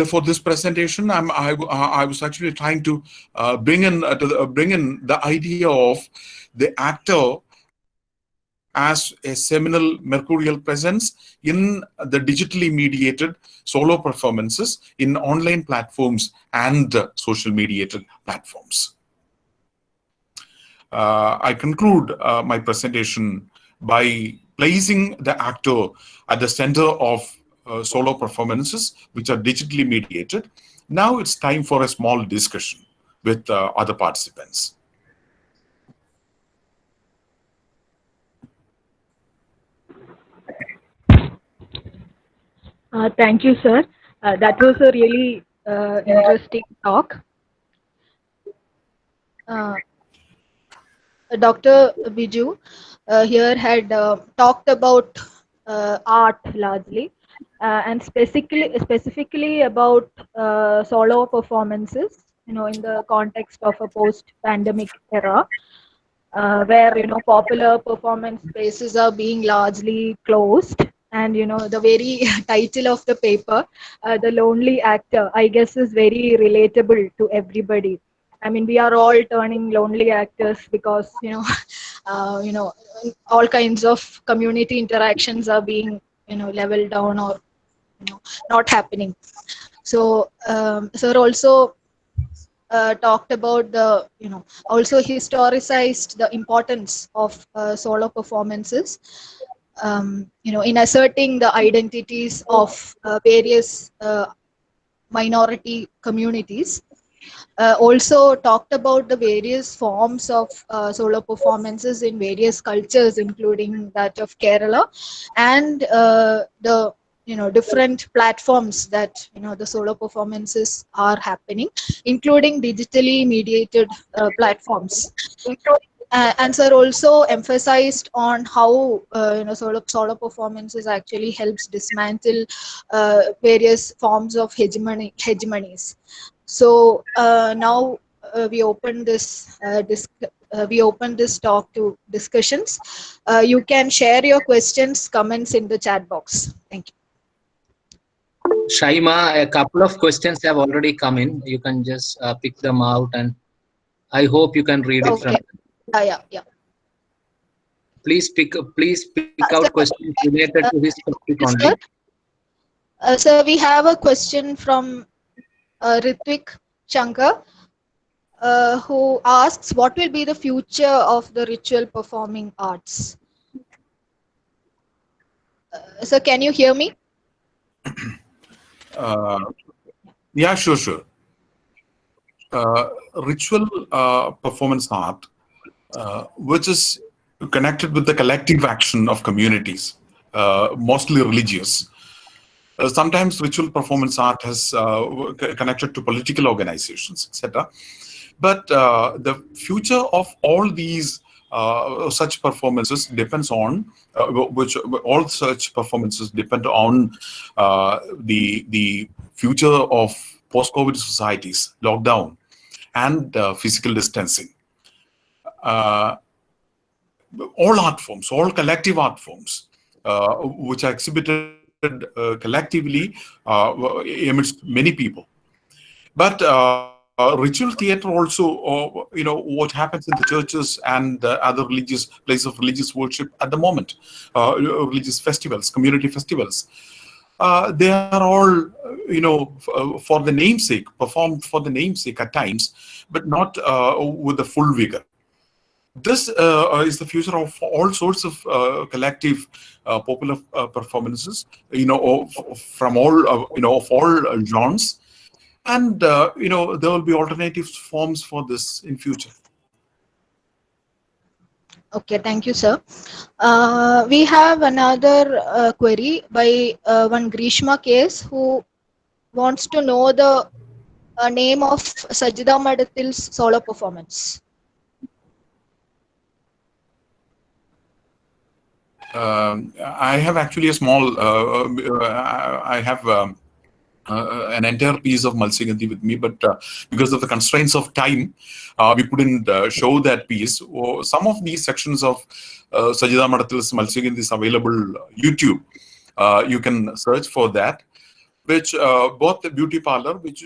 for this presentation, I was actually trying to bring in the idea of the actor as a seminal mercurial presence in the digitally mediated solo performances in online platforms and social mediated platforms. I conclude my presentation by placing the actor at the center of solo performances which are digitally mediated. Now it's time for a small discussion with other participants. Thank you, sir. That was a really interesting talk. Dr. Biju here had talked about art largely, and specifically about solo performances, in the context of a post-pandemic era, where popular performance spaces are being largely closed. And the very title of the paper, The Lonely Actor, I guess is very relatable to everybody. I mean, we are all turning lonely actors because all kinds of community interactions are being leveled down or not happening. So sir also talked about the also historicized the importance of solo performances, in asserting the identities of various minority communities. Also talked about the various forms of solo performances in various cultures, including that of Kerala, and the different platforms that the solo performances are happening, including digitally mediated platforms. And sir also emphasized on how solo performances actually helps dismantle various forms of hegemonies. So now we open this talk to discussions. You can share your questions, comments in the chat box. Thank you. Shaima, a couple of questions have already come in. You can just pick them out, and I hope you can read it from. Yeah. Please pick out questions related to this topic only. Sir, we have a question from Ritwik Shankar, who asks, what will be the future of the ritual performing arts? Sir, can you hear me? Yeah, sure. Ritual performance art, which is connected with the collective action of communities, mostly religious. Sometimes ritual performance art has connected to political organizations, etc. But the future of all these such performances depends on all such performances depend on the future of post-COVID societies, lockdown, and physical distancing. All art forms, all collective art forms, which are exhibited collectively amidst many people. But ritual theater also, what happens in the churches and other religious places of religious worship at the moment, religious festivals, community festivals, they are all, for the namesake, performed for the namesake at times, but not with the full vigor. This is the future of all sorts of collective popular performances, from all, of all genres. And, there will be alternative forms for this in future. Okay, thank you, sir. We have another query by one Grishma case who wants to know the name of Sajida Madathil's solo performance. I have actually a small, I have an entire piece of Malsigandhi with me, but because of the constraints of time, we couldn't show that piece. Some of these sections of Sajida Madathil's Malsigandhi is available YouTube. You can search for that, which both the beauty parlor, which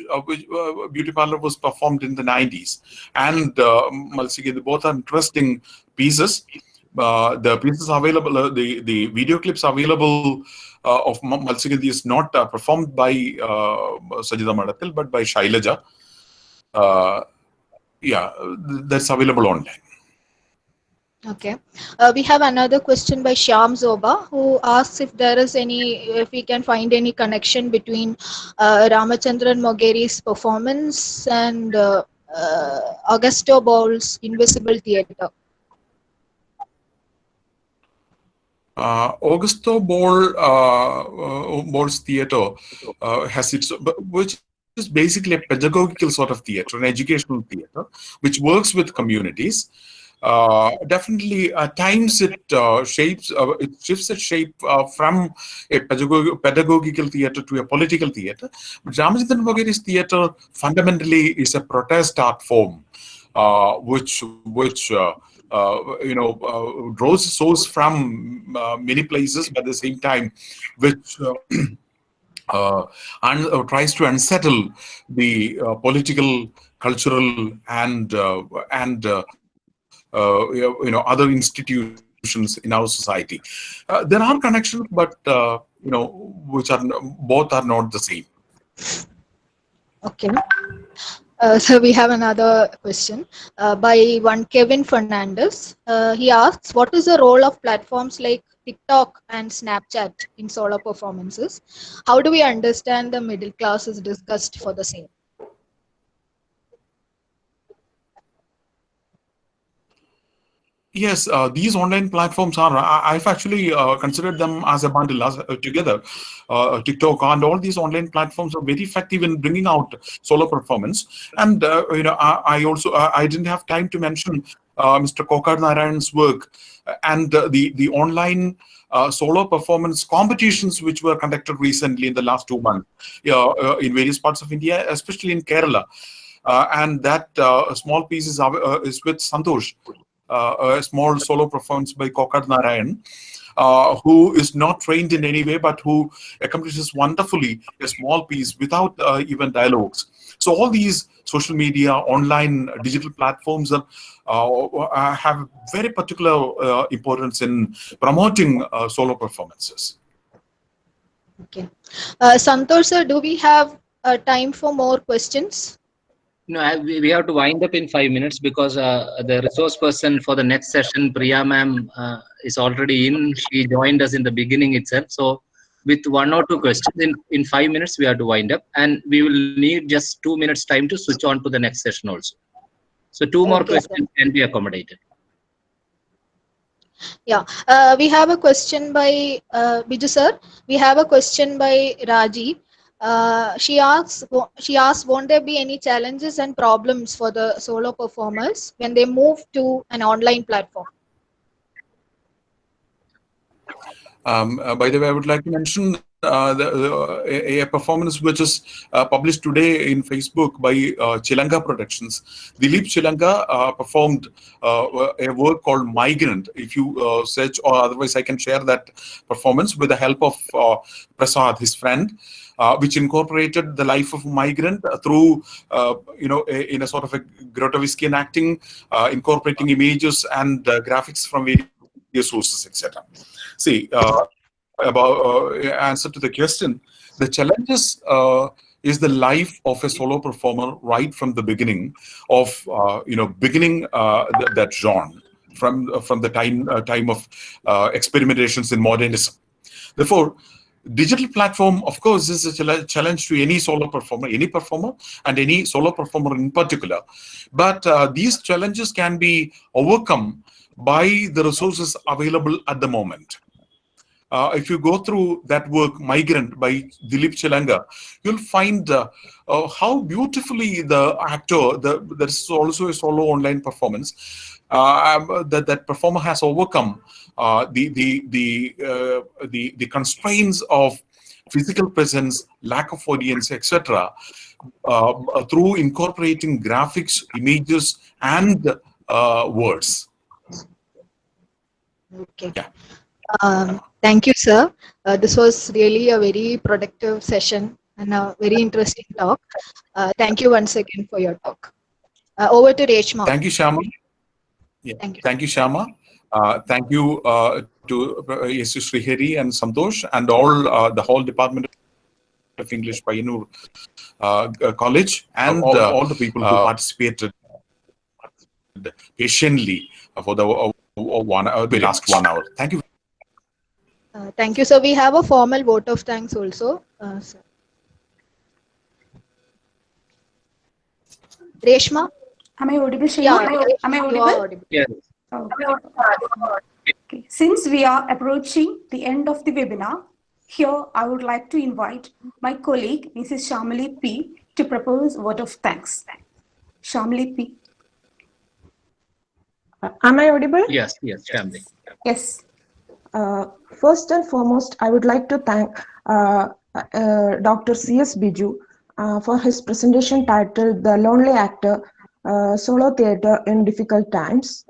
beauty parlor was performed in the 90s, and Malsigandhi, both are interesting pieces. The pieces available, the video clips available of Malsigandhi is not performed by Sajida Madathil, but by Shailaja. Yeah, that's available online. Okay. We have another question by Shyam Zoba, who asks if we can find any connection between Ramachandran Mogheri's performance and Augusto Boal's Invisible Theatre. Augusto Boal's theater has its, which is basically a pedagogical sort of theater, an educational theater, which works with communities. Definitely, at times it shifts its shape from a pedagogical theater to a political theater. But Ramachandran Mogheri's theater fundamentally is a protest art form, which draws source from many places, but at the same time, which tries to unsettle the political, cultural, and other institutions in our society. There are connections, but which are both are not the same. Okay. So we have another question by one Kevin Fernandez. He asks, what is the role of platforms like TikTok and Snapchat in solo performances? How do we understand the middle class is discussed for the same? Yes, these online platforms are, I've actually considered them as a bundle together. TikTok and all these online platforms are very effective in bringing out solo performance. And, I also, I didn't have time to mention Mr. Kokar Narayan's work and the online solo performance competitions which were conducted recently in the last 2 months in various parts of India, especially in Kerala. And that small piece is with Santosh. A small solo performance by Kokar Narayan, who is not trained in any way, but who accomplishes wonderfully a small piece without even dialogues. So all these social media, online, digital platforms have very particular importance in promoting solo performances. Okay. Santosh sir, do we have time for more questions? No, we have to wind up in 5 minutes because the resource person for the next session, Priya ma'am, is already in. She joined us in the beginning itself. So with 1 or 2 questions, in 5 minutes, we have to wind up. And we will need just 2 minutes time to switch on to the next session also. So 2 more questions can be accommodated. Yeah, we have a question by Biju sir. We have a question by Raji. She asks, won't there be any challenges and problems for the solo performers when they move to an online platform? By the way, I would like to mention a performance which is published today in Facebook by Chilanga Productions. Dilip Chilanga performed a work called Migrant. If you search, or otherwise I can share that performance with the help of Prasad, his friend, which incorporated the life of a migrant through, in a sort of a grotesque acting, incorporating images and graphics from various sources, etc. See, about answer to the question, the challenges is the life of a solo performer right from the beginning of beginning that genre from the time of experimentations in modernism. Therefore, digital platform, of course, is a challenge to any solo performer, and any solo performer in particular. But these challenges can be overcome by the resources available at the moment. If you go through that work, Migrant by Dilip Chilanga, you'll find how beautifully the actor, there's also a solo online performance, that performer has overcome the constraints of physical presence, lack of audience, etc., through incorporating graphics, images, and words. Okay. Yeah. Thank you, sir. This was really a very productive session and a very interesting talk. Thank you once again for your talk. Over to Reshma. Thank you, Shama. Yeah. Thank you, Shama. Thank you to S. Srihari and Santosh and all the whole Department of English, Payyanur College, and all the people who participated patiently for the last 1 hour. Thank you. Thank you, sir. We have a formal vote of thanks also. Sir. Reshma? Am I audible, Shreya? Yeah, Am I you audible? are audible. Yes. Okay. Since we are approaching the end of the webinar, here I would like to invite my colleague, Mrs. Shamali P., to propose a vote of thanks. Shamali P. Am I audible? Yes, Shamli. Yes. First and foremost, I would like to thank Dr. C.S. Biju for his presentation titled The Lonely Actor, Solo Theatre in Difficult Times.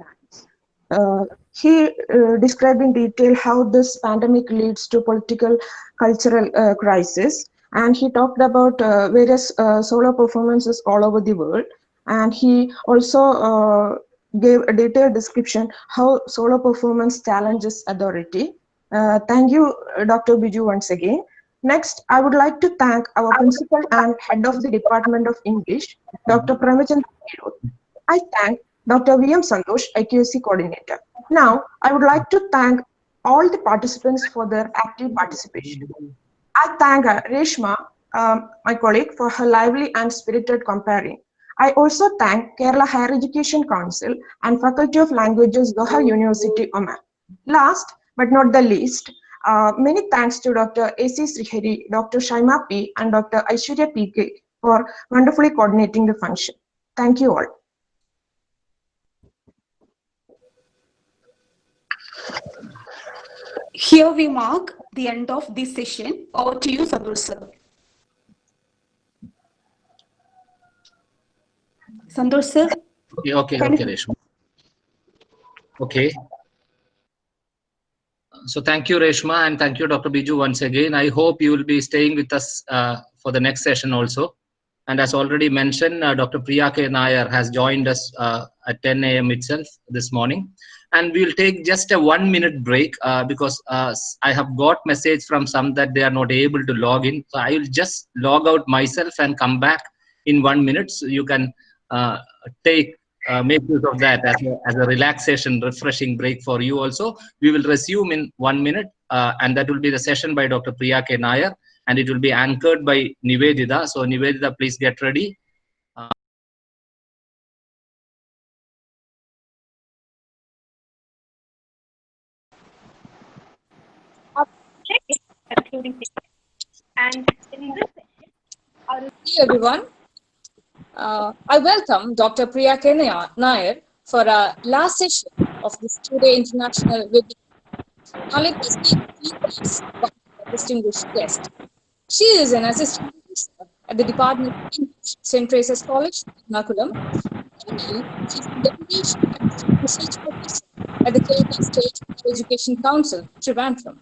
He described in detail how this pandemic leads to political, cultural crisis, and he talked about various solo performances all over the world, and he also gave a detailed description how solo performance challenges authority. Thank you, Dr. Biju, once again. Next, I would like to thank our principal and head of the Department of English, Dr. Pramachandra. I thank Dr. V.M. Santosh, IQAC coordinator. Now, I would like to thank all the participants for their active participation. I thank Reshma, my colleague, for her lively and spirited comparing. I also thank Kerala Higher Education Council and Faculty of Languages, Sohar University, Oman. Last but not the least, many thanks to Dr. A.C. Srihari, Dr. Shaima P. and Dr. Aishwarya P.K. for wonderfully coordinating the function. Thank you all. Here we mark the end of this session. Over to you, Santosh sir. Santosh sir. Okay, Reshma. Okay. So thank you, Reshma, and thank you, Dr. Biju, once again. I hope you will be staying with us for the next session also. And as already mentioned, Dr. Priya K. Nair has joined us at 10 a.m. itself this morning. And we'll take just a 1-minute break because I have got message from some that they are not able to log in. So I will just log out myself and come back in 1 minute. So you can make use of that as a relaxation, refreshing break for you also. We will resume in 1 minute, and that will be the session by Dr. Priya K. Nair, and it will be anchored by Nivedita. So Nivedita, please get ready. And in this session, hey everyone. I welcome Dr. Priya K. Nair for our last session of this 2-day international webinar. Now let me speak a few words about the distinguished guest. She is an assistant professor at the Department of English, St. Teresa's College, Ernakulam. Currently, she is the Deputy Research Professor at the Kerala State Higher Education Council, Trivandrum.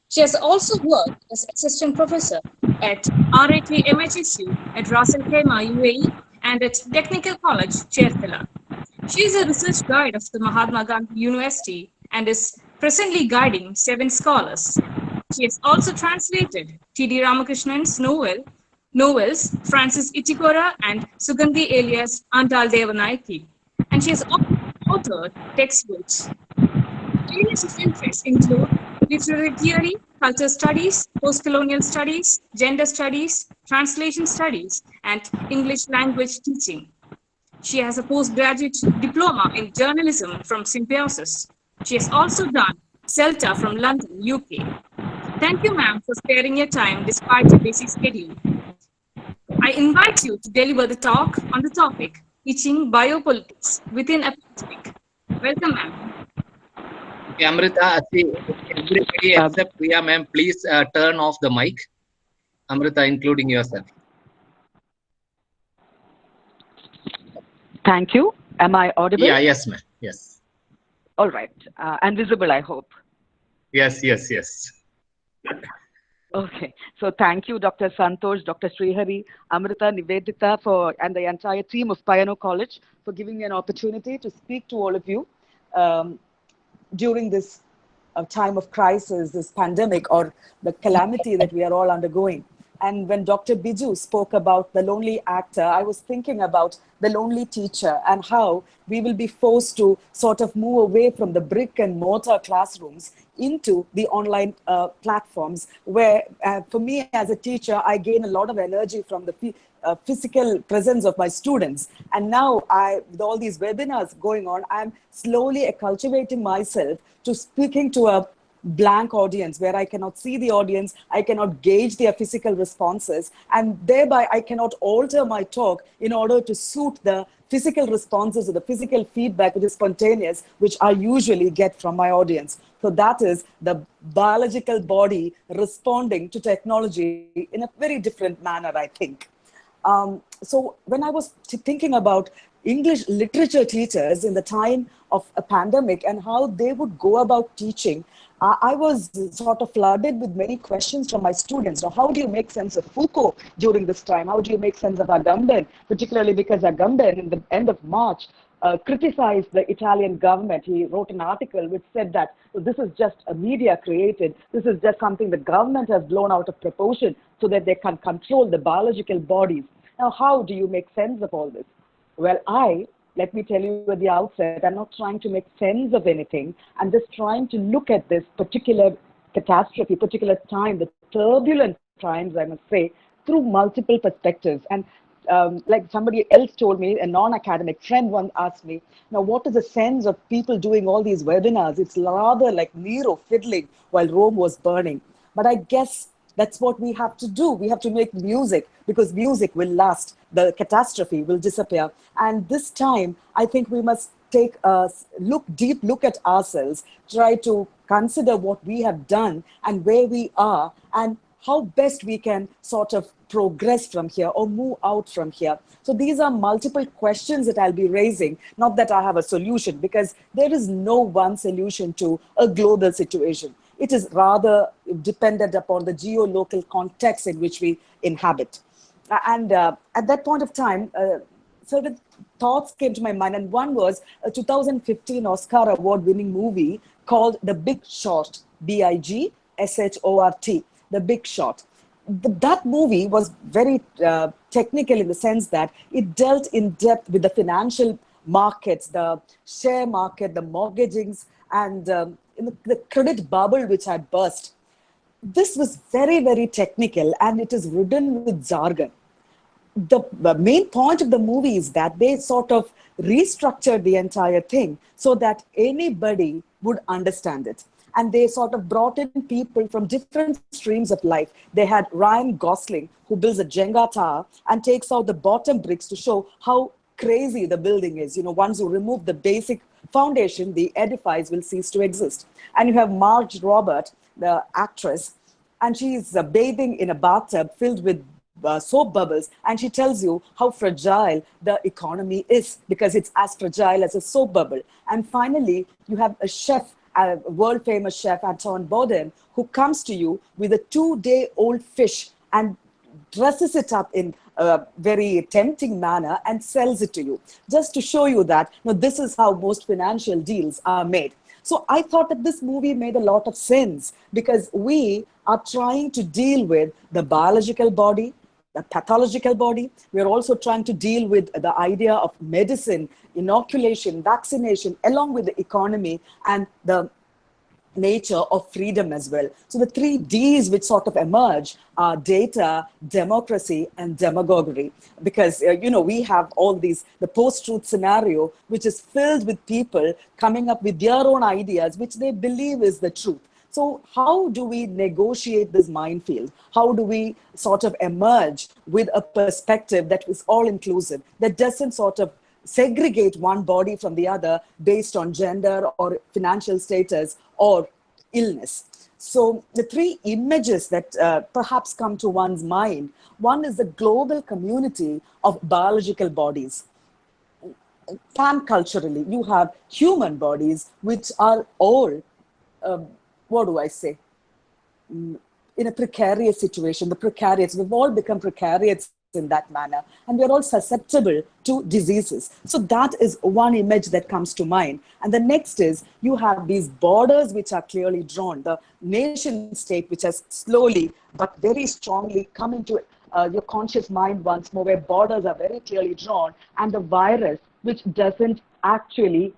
She has also worked as assistant professor at RIT MHSU at Ras Al Khaimah, UAE, and at Technical College, Cherthala. She is a research guide of the Mahatma Gandhi University and is presently guiding 7 scholars. She has also translated T.D. Ramakrishnan's novels Francis Ichikora and Sugandhi alias Antal Devanayaki, and she has also authored textbooks. Areas of interest include literary theory, culture studies, post-colonial studies, gender studies, translation studies, and English language teaching. She has a postgraduate diploma in journalism from Symbiosis. She has also done CELTA from London, UK. Thank you, ma'am, for sparing your time despite your busy schedule. I invite you to deliver the talk on the topic, Teaching Biopolitics Within a Pandemic. Welcome, ma'am. Okay, Amrita, everybody except Priya ma'am, please turn off the mic. Amrita, including yourself. Thank you. Am I audible? Yeah, yes, ma'am. Yes. All right. And visible, I hope. Yes. Okay. So thank you, Dr. Santosh, Dr. Srihari, Amrita, Nivedita, and the entire team of Pioneer College for giving me an opportunity to speak to all of you during this time of crisis, this pandemic, or the calamity that we are all undergoing. And when Dr. Biju spoke about the lonely actor, I was thinking about the lonely teacher and how we will be forced to sort of move away from the brick and mortar classrooms into the online platforms where, for me as a teacher, I gain a lot of energy from the physical presence of my students. And now, with all these webinars going on, I'm slowly cultivating myself to speaking to a blank audience where I cannot see the audience, I cannot gauge their physical responses, and thereby I cannot alter my talk in order to suit the physical responses or the physical feedback which is spontaneous, which I usually get from my audience. So that is the biological body responding to technology in a very different manner, I think. So when I was thinking about English literature teachers in the time of a pandemic and how they would go about teaching, I was sort of flooded with many questions from my students. Now, how do you make sense of Foucault during this time? How do you make sense of Agamben, particularly because Agamben, in the end of March, criticized the Italian government. He wrote an article which said that this is just a media created. This is just something the government has blown out of proportion so that they can control the biological bodies. Now, how do you make sense of all this? Well, let me tell you at the outset, I'm not trying to make sense of anything. I'm just trying to look at this particular catastrophe, particular time, the turbulent times, I must say, through multiple perspectives. And like somebody else told me, a non-academic friend once asked me, now what is the sense of people doing all these webinars? It's rather like Nero fiddling while Rome was burning. But I guess that's what we have to do. We have to make music because music will last. The catastrophe will disappear. And this time, I think we must take a deep look at ourselves, try to consider what we have done and where we are and how best we can sort of progress from here or move out from here. So these are multiple questions that I'll be raising, not that I have a solution, because there is no one solution to a global situation. It is rather dependent upon the geo-local context in which we inhabit. And at that point of time, certain thoughts came to my mind. And one was a 2015 Oscar award-winning movie called The Big Short, B-I-G-S-H-O-R-T, The Big Short. That movie was very technical in the sense that it dealt in depth with the financial markets, the share market, the mortgagings, and the credit bubble which had burst. This was very, very technical, and it is ridden with jargon. The main point of the movie is that they sort of restructured the entire thing so that anybody would understand it. And they sort of brought in people from different streams of life. They had Ryan Gosling, who builds a Jenga tower and takes out the bottom bricks to show how crazy the building is. You know, once you remove the basic foundation, the edifice will cease to exist. And you have Marge Robert, the actress, and she's bathing in a bathtub filled with soap bubbles, and she tells you how fragile the economy is because it's as fragile as a soap bubble. And finally, you have a chef, a world famous chef, Anton Bourdain, who comes to you with a 2-day-old fish and dresses it up in a very tempting manner and sells it to you, just to show you that this is how most financial deals are made. So I thought that this movie made a lot of sense because we are trying to deal with the biological body, the pathological body. We're also trying to deal with the idea of medicine, inoculation, vaccination, along with the economy and the nature of freedom as well. So the 3 Ds which sort of emerge are data, democracy, and demagoguery. Because, we have all these, the post-truth scenario, which is filled with people coming up with their own ideas, which they believe is the truth. So how do we negotiate this minefield? How do we sort of emerge with a perspective that is all-inclusive, that doesn't sort of segregate one body from the other based on gender or financial status or illness? So the 3 images that perhaps come to one's mind, one is the global community of biological bodies. Pan-culturally, you have human bodies which are all, what do I say, in a precarious situation. The precarious, we've all become precarious in that manner, and we're all susceptible to diseases. So that is one image that comes to mind. And the next is you have these borders which are clearly drawn, the nation state which has slowly but very strongly come into your conscious mind once more, where borders are very clearly drawn, and the virus which doesn't actually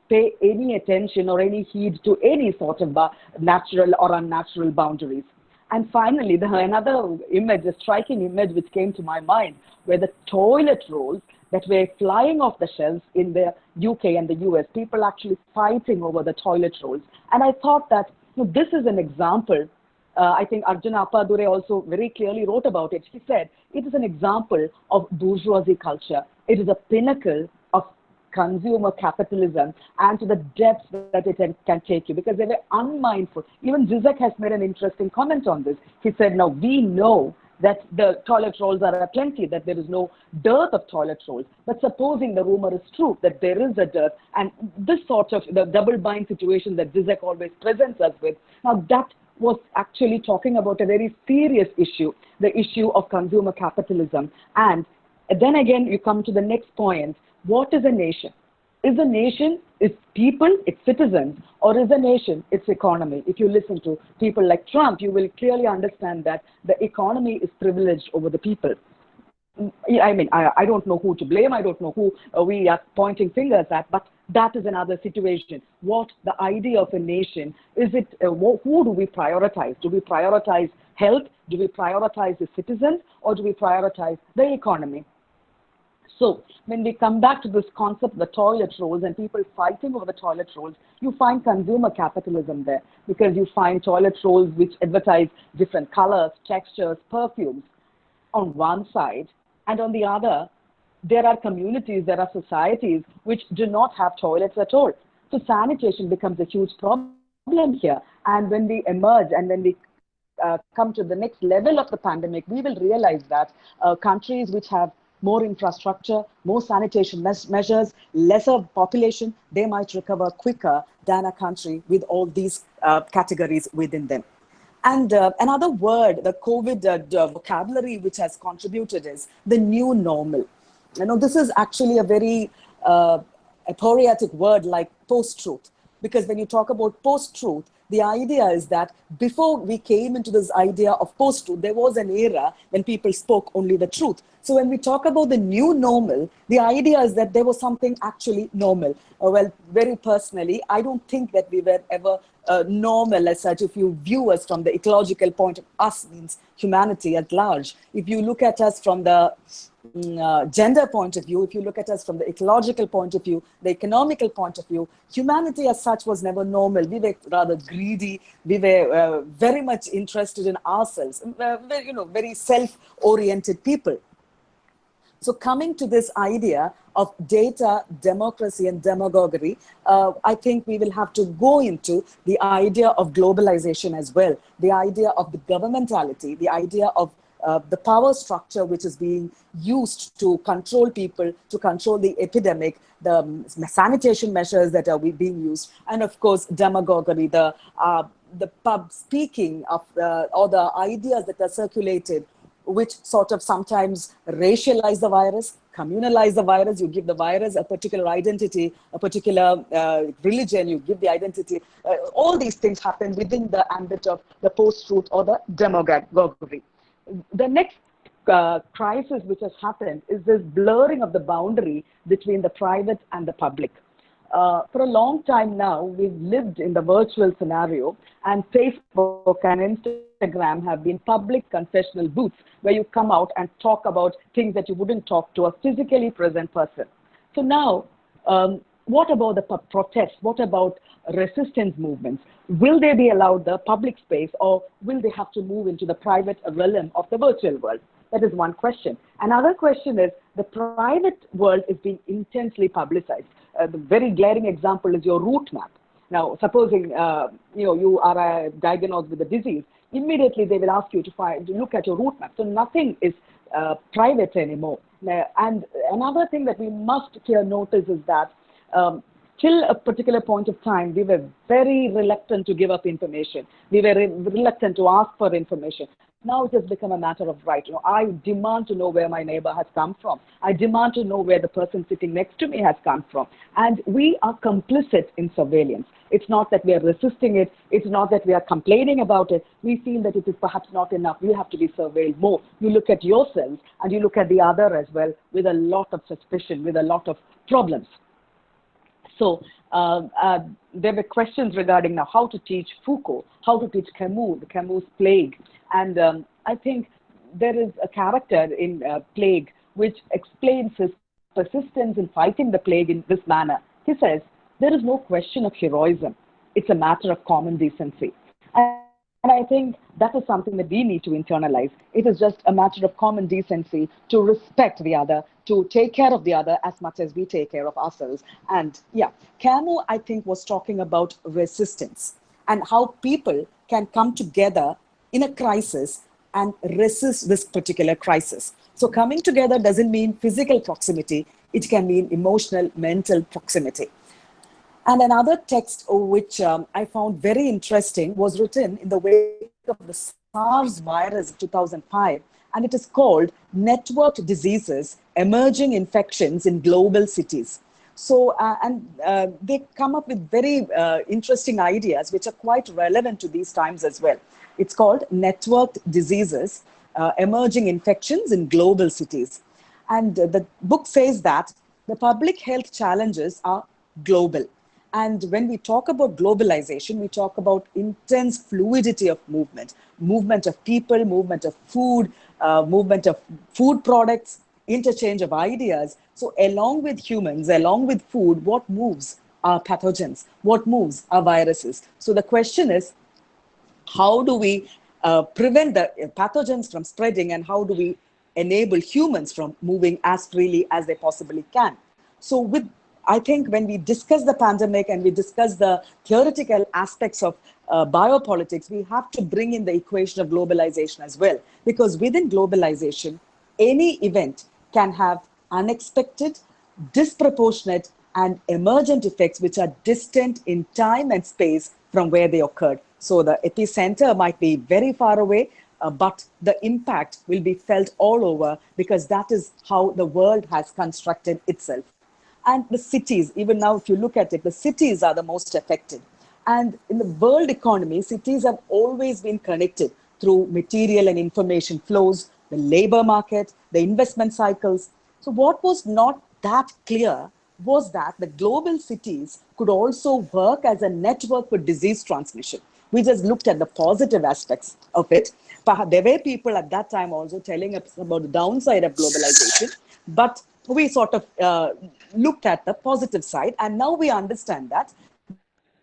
pay any attention or any heed to any sort of natural or unnatural boundaries. And finally, another image, a striking image which came to my mind, were the toilet rolls that were flying off the shelves in the UK and the US, people actually fighting over the toilet rolls. And I thought that this is an example. I think Arjuna Appadure also very clearly wrote about it. He said, it is an example of bourgeoisie culture. It is a pinnacle of consumer capitalism and to the depths that it can take you, because they were unmindful. Even Zizek has made an interesting comment on this. He said, now we know that the toilet rolls are aplenty, that there is no dearth of toilet rolls. But supposing the rumor is true, that there is a dearth, and this sort of the double bind situation that Zizek always presents us with, now that was actually talking about a very serious issue, the issue of consumer capitalism. And then again, you come to the next point. What is a nation? Is a nation its people, its citizens, or is a nation its economy? If you listen to people like Trump, you will clearly understand that the economy is privileged over the people. I mean, I don't know who to blame. I don't know who we are pointing fingers at, but that is another situation. What the idea of a nation, is it, who do we prioritize? Do we prioritize health? Do we prioritize the citizens? Or do we prioritize the economy? So when we come back to this concept of the toilet rolls and people fighting over the toilet rolls, you find consumer capitalism there, because you find toilet rolls which advertise different colors, textures, perfumes on one side, and on the other, there are communities, there are societies which do not have toilets at all. So sanitation becomes a huge problem here. And when we emerge and when we come to the next level of the pandemic, we will realize that countries which have more infrastructure, more sanitation measures, lesser population, they might recover quicker than a country with all these categories within them. And another word, the COVID vocabulary which has contributed is the new normal. This is actually a very aporeatic word like post-truth, because when you talk about post-truth, the idea is that before we came into this idea of post-truth, there was an era when people spoke only the truth. So when we talk about the new normal, the idea is that there was something actually normal. Well, very personally, I don't think that we were ever normal as such. If you view us from the ecological point of us, means humanity at large. If you look at us from the gender point of view, if you look at us from the ecological point of view, the economical point of view, humanity as such was never normal. We were rather greedy. We were very much interested in ourselves, very self-oriented people. So coming to this idea of data, democracy, and demagoguery, I think we will have to go into the idea of globalization as well, the idea of the governmentality, the idea of the power structure which is being used to control people, to control the epidemic, the sanitation measures that are being used, and of course demagoguery, the pub speaking of or the ideas that are circulated, which sort of sometimes racialize the virus, communalize the virus. You give the virus a particular identity, a particular religion, you give the identity. All these things happen within the ambit of the post-truth or the demagoguery. The next crisis which has happened is this blurring of the boundary between the private and the public. For a long time now, we've lived in the virtual scenario, and Facebook and Instagram have been public confessional booths where you come out and talk about things that you wouldn't talk to a physically present person. So now, what about the protests? What about resistance movements? Will they be allowed the public space, or will they have to move into the private realm of the virtual world? That is one question. Another question is the private world is being intensely publicized. The very glaring example is your route map. Now, supposing you are diagnosed with a disease, immediately they will ask you to look at your route map. So nothing is private anymore. And another thing that we must here notice is that till a particular point of time, we were very reluctant to give up information. We were reluctant to ask for information. Now it has become a matter of right. I demand to know where my neighbor has come from. I demand to know where the person sitting next to me has come from. And we are complicit in surveillance. It's not that we are resisting it. It's not that we are complaining about it. We feel that it is perhaps not enough. We have to be surveilled more. You look at yourselves and you look at the other as well with a lot of suspicion, with a lot of problems. So there were questions regarding now how to teach Foucault, how to teach Camus' Plague. And I think there is a character in Plague which explains his persistence in fighting the plague in this manner. He says, there is no question of heroism. It's a matter of common decency. And I think that is something that we need to internalize. It is just a matter of common decency to respect the other, to take care of the other as much as we take care of ourselves. And yeah, Camus, I think, was talking about resistance and how people can come together in a crisis and resist this particular crisis. So coming together doesn't mean physical proximity. It can mean emotional, mental proximity. And another text which I found very interesting was written in the wake of the SARS virus of 2005, and it is called Networked Diseases, Emerging Infections in Global Cities. So, they come up with very interesting ideas which are quite relevant to these times as well. It's called Networked Diseases, Emerging Infections in Global Cities. And the book says that the public health challenges are global. And when we talk about globalization, we talk about intense fluidity of movement of people, movement of food, movement of food products, interchange of ideas. So along with humans, along with food, what moves are pathogens? What moves are viruses? So the question is, how do we prevent the pathogens from spreading, and how do we enable humans from moving as freely as they possibly can? So I think when we discuss the pandemic and we discuss the theoretical aspects of biopolitics, we have to bring in the equation of globalization as well. Because within globalization, any event can have unexpected, disproportionate, and emergent effects which are distant in time and space from where they occurred. So the epicenter might be very far away, but the impact will be felt all over, because that is how the world has constructed itself. And the cities, even now, if you look at it, the cities are the most affected. And in the world economy, cities have always been connected through material and information flows, the labor market, the investment cycles. So what was not that clear was that the global cities could also work as a network for disease transmission. We just looked at the positive aspects of it. But there were people at that time also telling us about the downside of globalization, but we sort of looked at the positive side, and now we understand that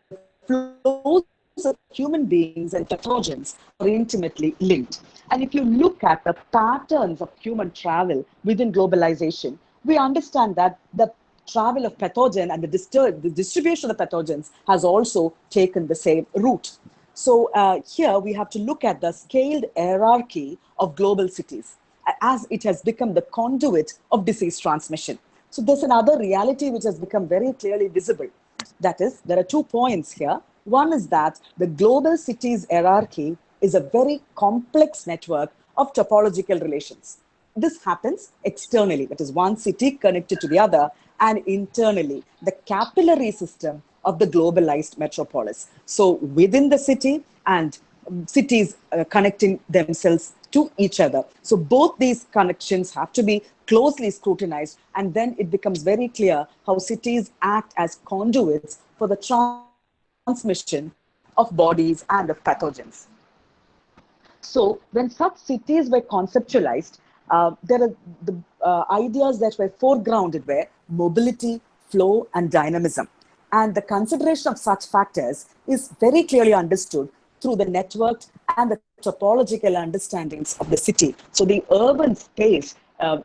the flows of of human beings and pathogens are intimately linked. And if you look at the patterns of human travel within globalization, we understand that the travel of pathogen and the distribution of the pathogens has also taken the same route. So here we have to look at the scaled hierarchy of global cities as it has become the conduit of disease transmission. So there's another reality which has become very clearly visible. That is, there are 2 points here. One is that the global cities hierarchy is a very complex network of topological relations. This happens externally, that is one city connected to the other, and internally, the capillary system of the globalized metropolis. So within the city and cities connecting themselves to each other. So both these connections have to be closely scrutinized, and then it becomes very clear how cities act as conduits for the transmission of bodies and of pathogens. So when such cities were conceptualized, there are the ideas that were foregrounded were mobility, flow, and dynamism. And the consideration of such factors is very clearly understood through the networked and the topological understandings of the city. So the urban space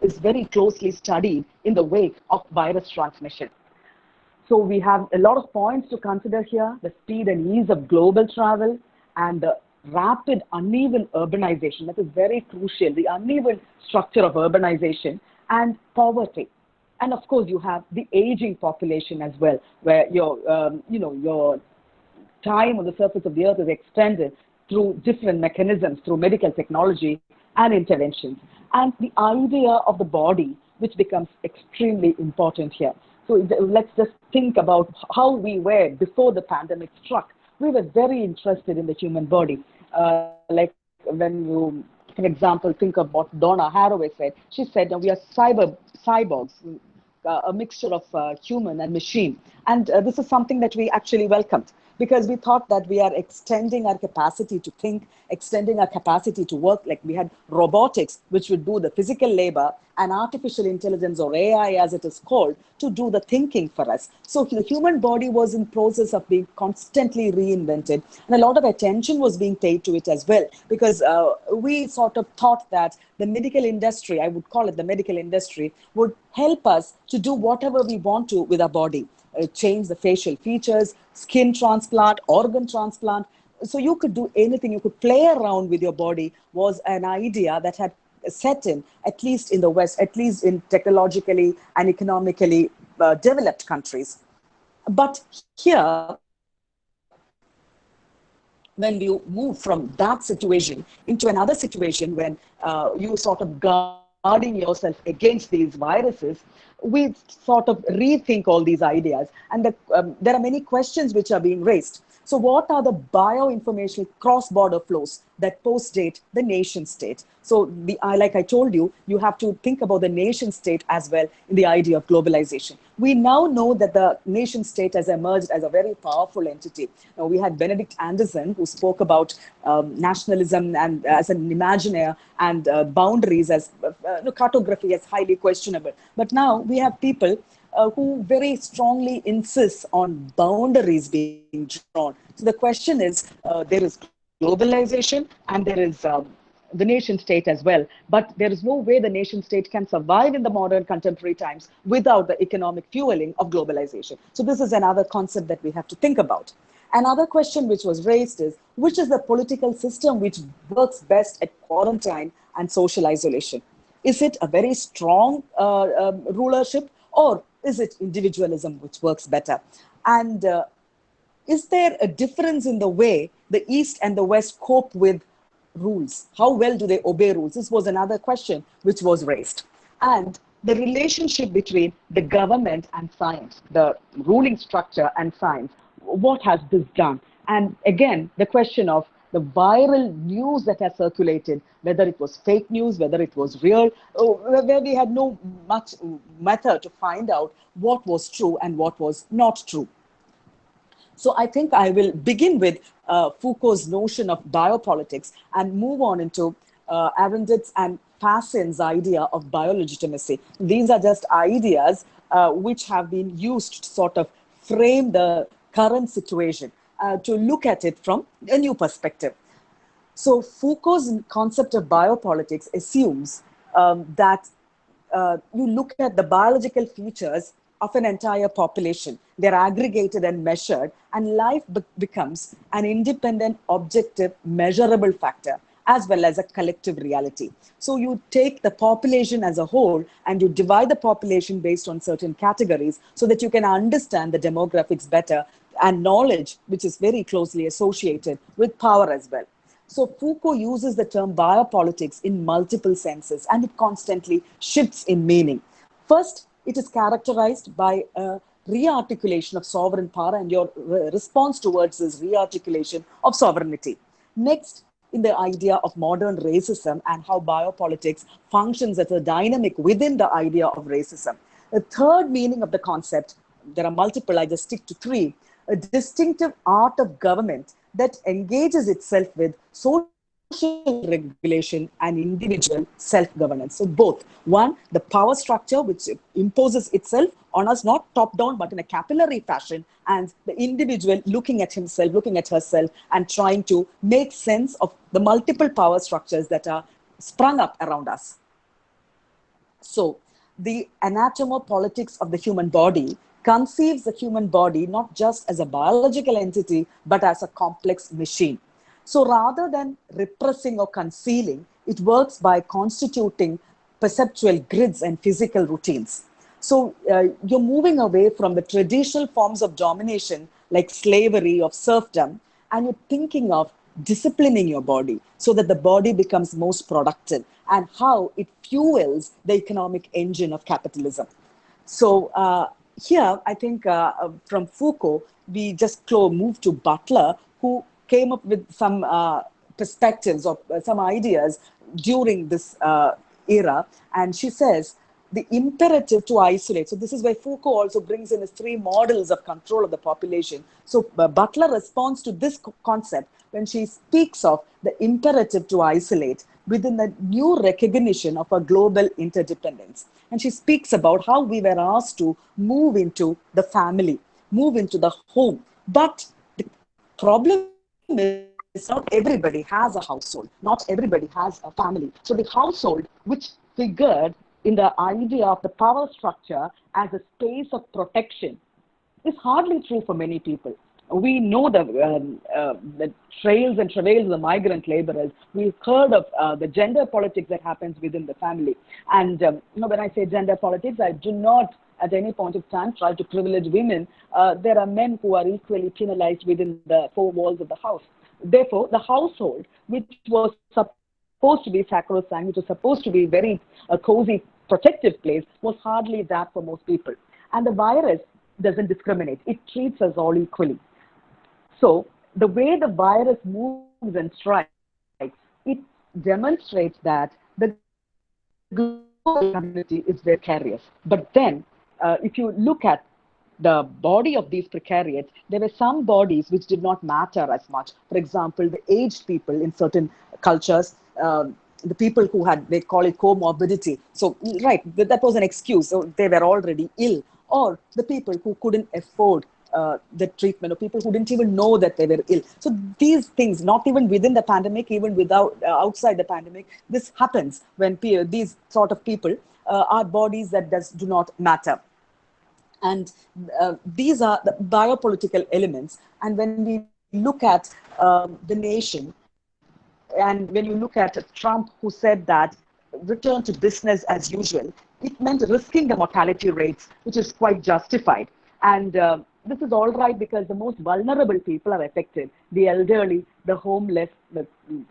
is very closely studied in the wake of virus transmission. So we have a lot of points to consider here: the speed and ease of global travel and the rapid uneven urbanization. That is very crucial, the uneven structure of urbanization and poverty. And of course, you have the aging population as well, where your time on the surface of the earth is extended through different mechanisms, through medical technology and interventions. And the idea of the body, which becomes extremely important here. So let's just think about how we were before the pandemic struck. We were very interested in the human body. Like when you, for example, think of what Donna Haraway said. She said, we are cyborgs, a mixture of human and machine. And this is something that we actually welcomed, because we thought that we are extending our capacity to think, extending our capacity to work. Like we had robotics, which would do the physical labor, and artificial intelligence, or AI as it is called, to do the thinking for us. So the human body was in process of being constantly reinvented, and a lot of attention was being paid to it as well, because we sort of thought that the medical industry, I would call it the medical industry, would help us to do whatever we want to with our body. Change the facial features, skin transplant, organ transplant. So you could do anything, you could play around with your body, was an idea that had set in, at least in the West, at least in technologically and economically developed countries. But here, when you move from that situation into another situation when you sort of guarding yourself against these viruses, we sort of rethink all these ideas. And there are many questions which are being raised. So what are the bioinformational cross-border flows that post-date the nation state? So like I told you, you have to think about the nation state as well in the idea of globalization. We now know that the nation state has emerged as a very powerful entity. Now, we had Benedict Anderson, who spoke about nationalism and as an imaginaire, and boundaries as cartography as highly questionable. But now we have people who very strongly insist on boundaries being drawn. So the question is, there is globalization and there is the nation state as well. But there is no way the nation state can survive in the modern contemporary times without the economic fueling of globalization. So this is another concept that we have to think about. Another question which was raised is, which is the political system which works best at quarantine and social isolation? Is it a very strong rulership, or is it individualism which works better? And is there a difference in the way the East and the West cope with rules? How well do they obey rules? This was another question which was raised. And the relationship between the government and science, the ruling structure and science, what has this done? And again, the question of the viral news that has circulated, whether it was fake news, whether it was real, where we had no much method to find out what was true and what was not true. So I think I will begin with Foucault's notion of biopolitics and move on into Arendt's and Fassin's idea of biolegitimacy. These are just ideas which have been used to sort of frame the current situation. to look at it from a new perspective. So Foucault's concept of biopolitics assumes that you look at the biological features of an entire population. They're aggregated and measured, and life becomes an independent, objective, measurable factor, as well as a collective reality. So you take the population as a whole and you divide the population based on certain categories so that you can understand the demographics better, and knowledge, which is very closely associated with power as well. So Foucault uses the term biopolitics in multiple senses, and it constantly shifts in meaning. First, it is characterized by a rearticulation of sovereign power and your response towards this rearticulation of sovereignty. Next, in the idea of modern racism and how biopolitics functions as a dynamic within the idea of racism. The third meaning of the concept, there are multiple, I just stick to three, a distinctive art of government that engages itself with social regulation and individual self-governance. So both, one, the power structure which imposes itself on us, not top-down, but in a capillary fashion, and the individual looking at himself, looking at herself, and trying to make sense of the multiple power structures that are sprung up around us. So the anatomopolitics of the human body conceives the human body not just as a biological entity, but as a complex machine. So rather than repressing or concealing, it works by constituting perceptual grids and physical routines. So you're moving away from the traditional forms of domination like slavery or serfdom, and you're thinking of disciplining your body so that the body becomes most productive and how it fuels the economic engine of capitalism. So here, I think from Foucault, we just move to Butler, who came up with some perspectives or some ideas during this era. And she says, the imperative to isolate. So this is where Foucault also brings in his three models of control of the population. So Butler responds to this concept when she speaks of the imperative to isolate within the new recognition of a global interdependence. And she speaks about how we were asked to move into the family, move into the home. But the problem is not everybody has a household, not everybody has a family. So the household, which figured in the idea of the power structure as a space of protection, is hardly true for many people. We know the trails and travails of the migrant laborers. We've heard of the gender politics that happens within the family. And when I say gender politics, I do not at any point of time try to privilege women. There are men who are equally penalized within the four walls of the house. Therefore, the household, which was supposed to be sacrosanct, which was supposed to be very cozy, protective place, was hardly that for most people. And the virus doesn't discriminate. It treats us all equally. So the way the virus moves and strikes, it demonstrates that the global community is precarious. But then, if you look at the body of these precariats, there were some bodies which did not matter as much. For example, the aged people in certain cultures, the people who had, they call it comorbidity. So, right, that was an excuse. So they were already ill. Or the people who couldn't afford the treatment, or people who didn't even know that they were ill. So these things, not even within the pandemic, even without outside the pandemic, this happens when these sort of people are bodies that do not matter. And these are the biopolitical elements. And when we look at the nation, and when you look at Trump, who said that return to business as usual, it meant risking the mortality rates, which is quite justified. And this is all right because the most vulnerable people are affected, the elderly, the homeless, the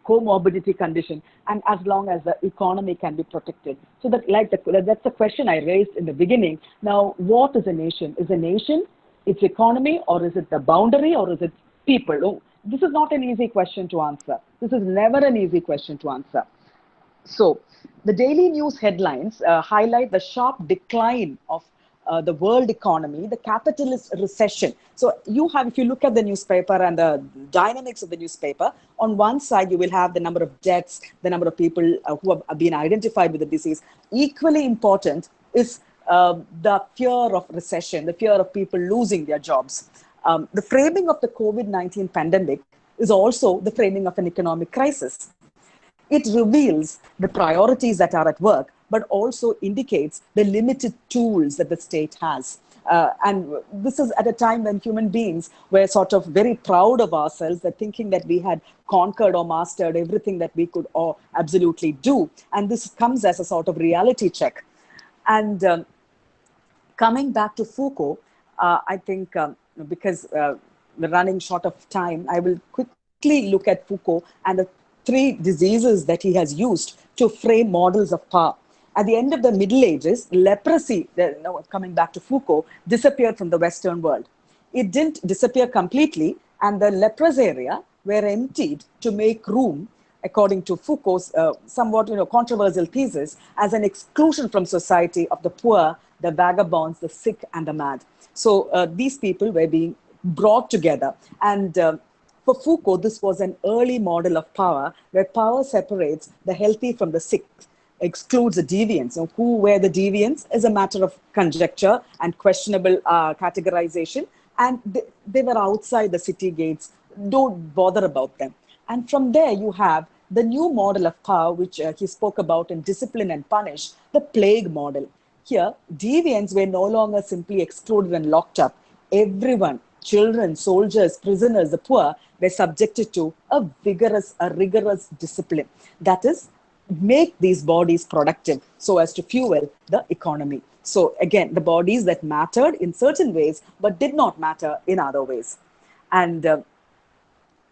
comorbidity condition, and as long as the economy can be protected. So that, that's the question I raised in the beginning. Now, what is a nation? Is a nation its economy, or is it the boundary, or is it people? Oh, this is not an easy question to answer. This is never an easy question to answer. So the daily news headlines highlight the sharp decline of the world economy, the capitalist recession. So if you look at the newspaper and the dynamics of the newspaper, on one side you will have the number of deaths, the number of people who have been identified with the disease. Equally important is the fear of recession, the fear of people losing their jobs. The framing of the COVID-19 pandemic is also the framing of an economic crisis. It reveals the priorities that are at work, but also indicates the limited tools that the state has. And this is at a time when human beings were sort of very proud of ourselves, that thinking that we had conquered or mastered everything that we could or absolutely do. And this comes as a sort of reality check. And coming back to Foucault, I think because we're running short of time, I will quickly look at Foucault and the three diseases that he has used to frame models of power. At the end of the Middle Ages, leprosy, coming back to Foucault, disappeared from the Western world. It didn't disappear completely, and the leprous area were emptied to make room, according to Foucault's somewhat controversial thesis, as an exclusion from society of the poor, the vagabonds, the sick, and the mad. So these people were being brought together. And for Foucault, this was an early model of power, where power separates the healthy from the sick, excludes the deviants. Now, who were the deviants is a matter of conjecture and questionable categorization. And they were outside the city gates. Don't bother about them. And from there, you have the new model of power, which he spoke about in Discipline and Punish, the plague model. Here, deviants were no longer simply excluded and locked up. Everyone, children, soldiers, prisoners, the poor, were subjected to a rigorous discipline. That is, make these bodies productive so as to fuel the economy. So again, the bodies that mattered in certain ways, but did not matter in other ways. And the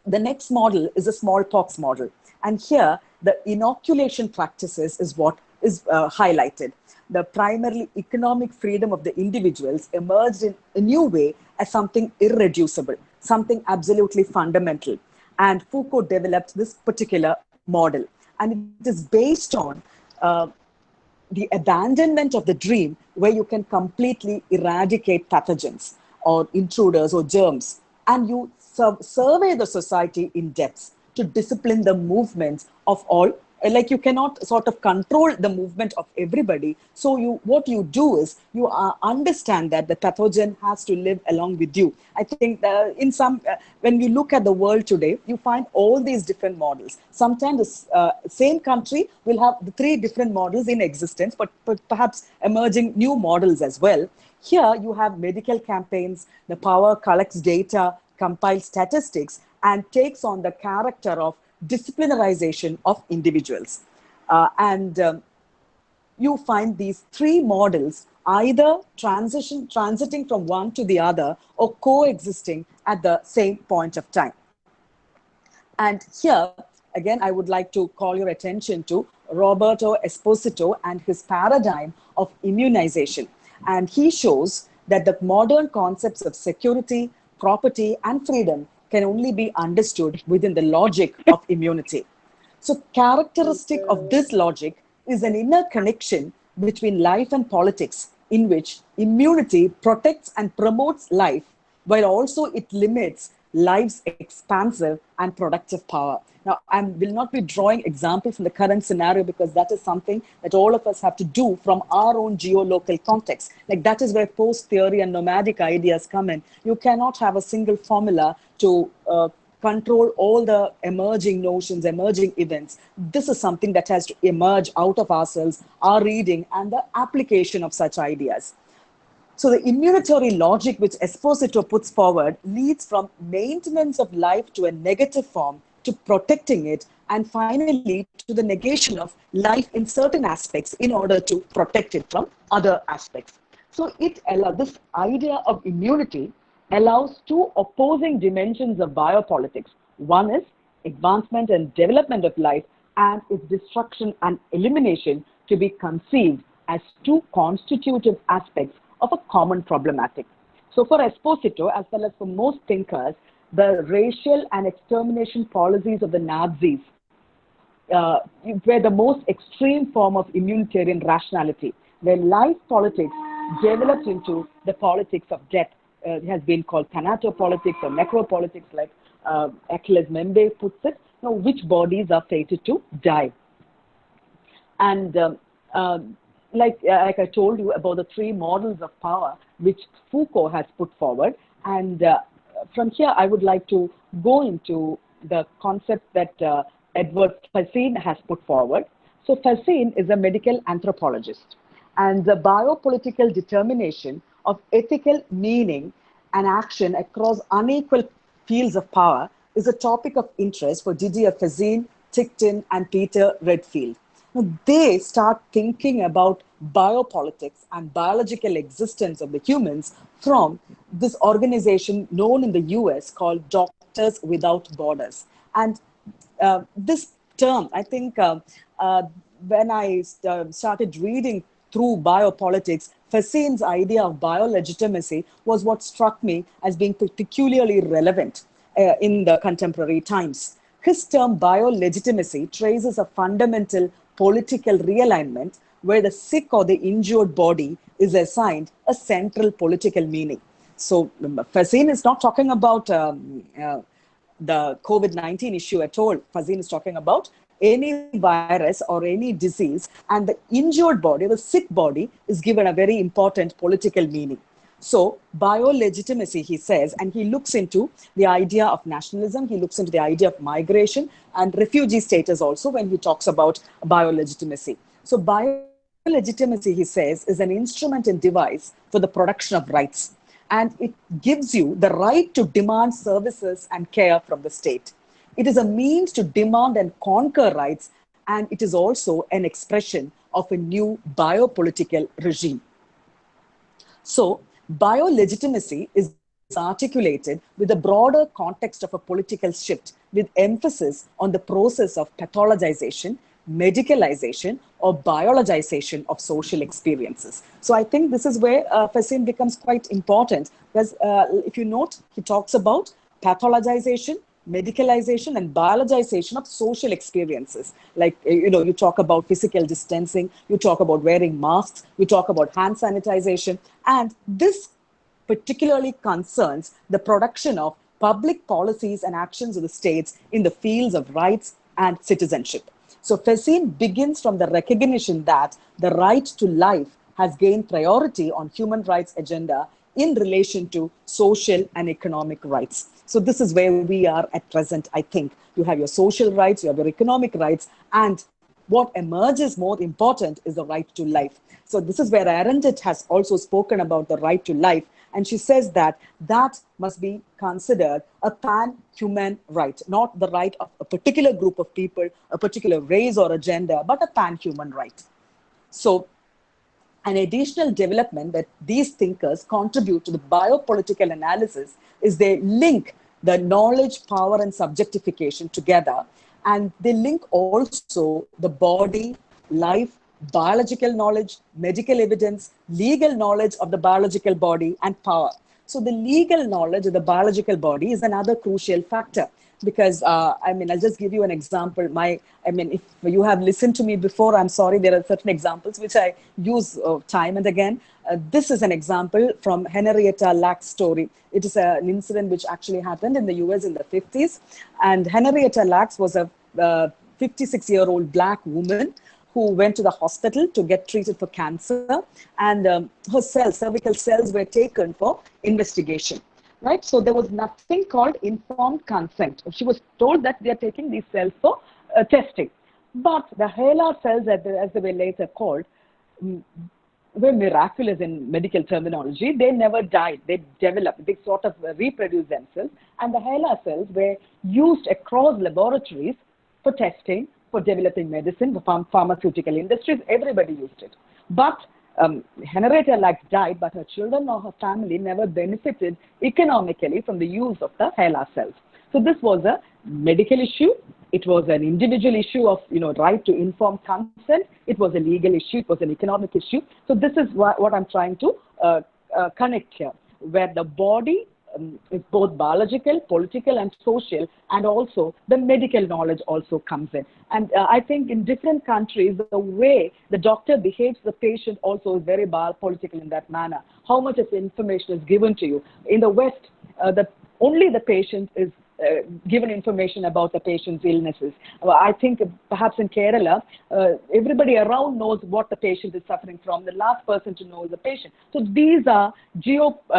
next model is a smallpox model. And here, the inoculation practices is what is highlighted. The primarily economic freedom of the individuals emerged in a new way as something irreducible, something absolutely fundamental. And Foucault developed this particular model. And it is based on the abandonment of the dream, where you can completely eradicate pathogens or intruders or germs. And you survey the society in depth to discipline the movements of all. Like, you cannot sort of control the movement of everybody. So what you do is you understand that the pathogen has to live along with you. I think when we look at the world today, you find all these different models. Sometimes the same country will have the three different models in existence, but perhaps emerging new models as well. Here you have medical campaigns, the power collects data, compiles statistics, and takes on the character of disciplinarization of individuals. You find these three models either transiting from one to the other or coexisting at the same point of time. And here, again, I would like to call your attention to Roberto Esposito and his paradigm of immunization. And he shows that the modern concepts of security, property, and freedom can only be understood within the logic of immunity. So characteristic of this logic is an inner connection between life and politics, in which immunity protects and promotes life, while also it limits life's expansive and productive power. Now, I will not be drawing examples from the current scenario, because that is something that all of us have to do from our own geolocal context. Like, that is where post-theory and nomadic ideas come in. You cannot have a single formula to control all the emerging notions, emerging events. This is something that has to emerge out of ourselves, our reading, and the application of such ideas. So the immunitary logic which Esposito puts forward leads from maintenance of life to a negative form, to protecting it, and finally to the negation of life in certain aspects in order to protect it from other aspects. So this idea of immunity allows two opposing dimensions of biopolitics. One is advancement and development of life, and its destruction and elimination to be conceived as two constitutive aspects of a common problematic. So for Esposito, as well as for most thinkers, the racial and extermination policies of the Nazis were the most extreme form of immunitarian rationality, where life politics developed into the politics of death. It has been called thanatopolitics or necropolitics, like Achilles Membe puts it, which bodies are fated to die. And like I told you about the three models of power which Foucault has put forward, and from here, I would like to go into the concept that Edward Fassin has put forward. So Fassin is a medical anthropologist, and the biopolitical determination of ethical meaning and action across unequal fields of power is a topic of interest for Didier Fassin, Tickton, and Peter Redfield. Now, they start thinking about biopolitics and biological existence of the humans from this organization known in the US called Doctors Without Borders. And this term, I think when I started reading through biopolitics, Fassin's idea of biolegitimacy was what struck me as being peculiarly relevant in the contemporary times. His term biolegitimacy traces a fundamental political realignment where the sick or the injured body is assigned a central political meaning. So Fassin is not talking about the COVID-19 issue at all. Fassin is talking about any virus or any disease, and the injured body, the sick body, is given a very important political meaning. So biolegitimacy, he says, and he looks into the idea of nationalism, he looks into the idea of migration and refugee status also when he talks about biolegitimacy. So biolegitimacy, he says, is an instrument and device for the production of rights. And it gives you the right to demand services and care from the state. It is a means to demand and conquer rights, and it is also an expression of a new biopolitical regime. So, biolegitimacy is articulated with a broader context of a political shift with emphasis on the process of pathologization, medicalization, or biologization of social experiences. So I think this is where Fassin becomes quite important, because if you note, he talks about pathologization, medicalization, and biologization of social experiences. Like, you talk about physical distancing, you talk about wearing masks, you talk about hand sanitization, and this particularly concerns the production of public policies and actions of the states in the fields of rights and citizenship. So Fassin begins from the recognition that the right to life has gained priority on human rights agenda in relation to social and economic rights. So this is where we are at present, I think. You have your social rights, you have your economic rights, and what emerges more important is the right to life. So this is where Arendt has also spoken about the right to life, and she says that that must be considered a pan-human right, not the right of a particular group of people, a particular race or a gender, but a pan-human right. So an additional development that these thinkers contribute to the biopolitical analysis is they link the knowledge, power, and subjectification together, and they link also the body, life, biological knowledge, medical evidence, legal knowledge of the biological body, and power. So the legal knowledge of the biological body is another crucial factor, because I'll just give you an example. If you have listened to me before, I'm sorry, there are certain examples which I use time and again. This is an example from Henrietta Lack's story. It is an incident which actually happened in the US in the 50s. And Henrietta Lack was a 56-year-old Black woman who went to the hospital to get treated for cancer, and her cervical cells were taken for investigation, right? So there was nothing called informed consent. She was told that they are taking these cells for testing. But the HeLa cells, as they were later called, were miraculous in medical terminology. They never died. They developed. They sort of reproduced themselves. And the HeLa cells were used across laboratories for testing, for developing medicine, the pharmaceutical industries. Everybody used it. But Henrietta Lack died, but her children or her family never benefited economically from the use of the HeLa cells. So this was a medical issue. It was an individual issue of right to informed consent. It was a legal issue. It was an economic issue. So this is what I'm trying to connect here, where the body is both biological, political, and social, and also the medical knowledge also comes in. And I think in different countries, the way the doctor behaves the patient also is very biopolitical in that manner. How much of information is given to you? In the West, only the patient is given information about the patient's illnesses. I think perhaps in Kerala, everybody around knows what the patient is suffering from. The last person to know is the patient. So these are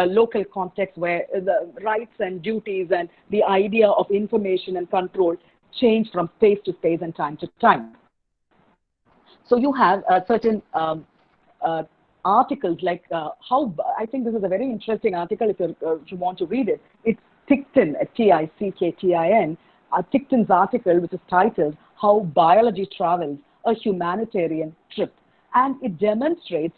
local contexts where the rights and duties and the idea of information and control change from space to space and time to time. So you have certain articles like how, I think this is a very interesting article if you want to read it. It's Ticktin, Ticktin, Ticktin's article, which is titled How Biology Travels, a Humanitarian Trip. And it demonstrates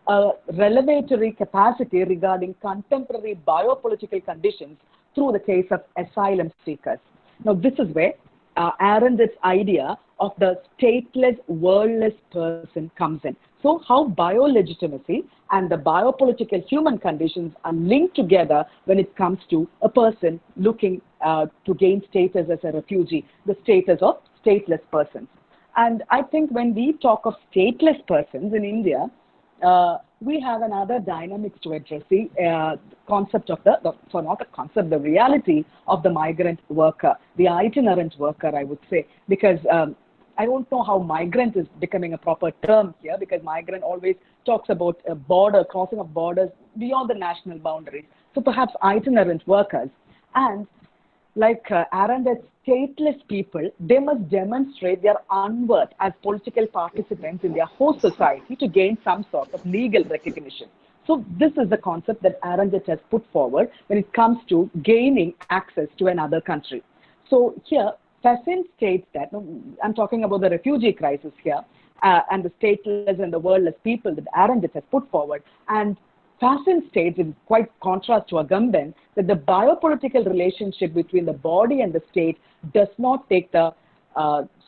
a revelatory capacity regarding contemporary biopolitical conditions through the case of asylum seekers. Now, this is where Arendt's idea of the stateless, worldless person comes in. So how biolegitimacy and the biopolitical human conditions are linked together when it comes to a person looking to gain status as a refugee, the status of stateless persons. And I think when we talk of stateless persons in India, we have another dynamics to address, the concept of not the concept, the reality of the migrant worker, the itinerant worker, I would say, because I don't know how migrant is becoming a proper term here, because migrant always talks about a border, crossing of borders beyond the national boundaries. So perhaps itinerant workers. And like Arendt's stateless people, they must demonstrate their unworth as political participants in their host society to gain some sort of legal recognition. So this is the concept that Arendt has put forward when it comes to gaining access to another country. So here, Fassin states that, I'm talking about the refugee crisis here, and the stateless and the worldless people that Arendt has put forward. And Fassin states, in quite contrast to Agamben, that the biopolitical relationship between the body and the state does not take the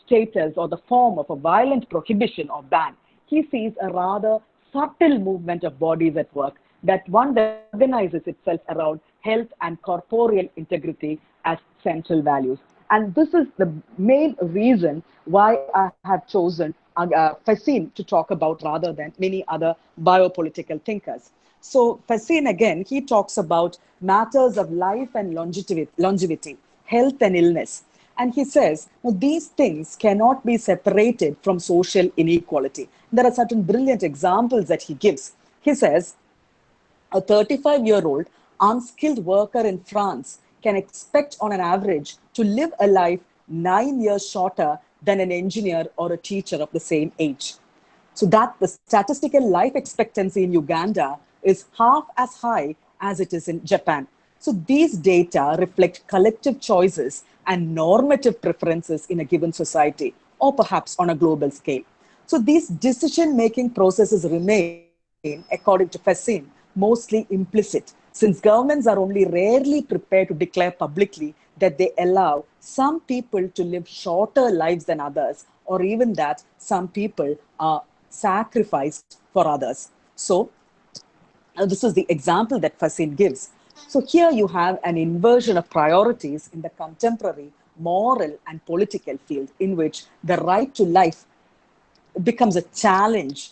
status or the form of a violent prohibition or ban. He sees a rather subtle movement of bodies at work, that one organizes itself around health and corporeal integrity as central values. And this is the main reason why I have chosen Fassin to talk about rather than many other biopolitical thinkers. So Fassin, again, he talks about matters of life and longevity, health and illness. And he says, these things cannot be separated from social inequality. There are certain brilliant examples that he gives. He says, a 35-year-old unskilled worker in France can expect on an average to live a life 9 years shorter than an engineer or a teacher of the same age. So that the statistical life expectancy in Uganda is half as high as it is in Japan. So these data reflect collective choices and normative preferences in a given society, or perhaps on a global scale. So these decision-making processes remain, according to Fassin, mostly implicit, since governments are only rarely prepared to declare publicly that they allow some people to live shorter lives than others, or even that some people are sacrificed for others. So this is the example that Fassin gives. So here you have an inversion of priorities in the contemporary moral and political field, in which the right to life becomes a challenge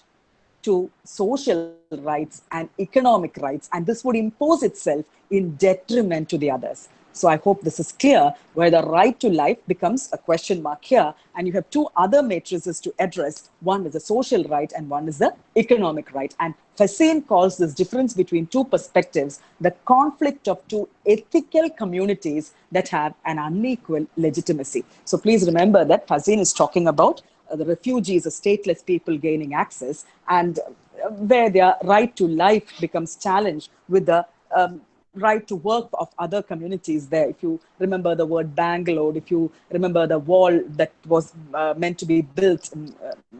to social rights and economic rights, and this would impose itself in detriment to the others. So I hope this is clear, where the right to life becomes a question mark here, and you have two other matrices to address. One is the social right and one is the economic right. And Fassin calls this difference between two perspectives the conflict of two ethical communities that have an unequal legitimacy. So please remember that Fassin is talking about the refugees, the stateless people gaining access, and where their right to life becomes challenged with the right to work of other communities there. If you remember the word Bangalore, if you remember the wall that was meant to be built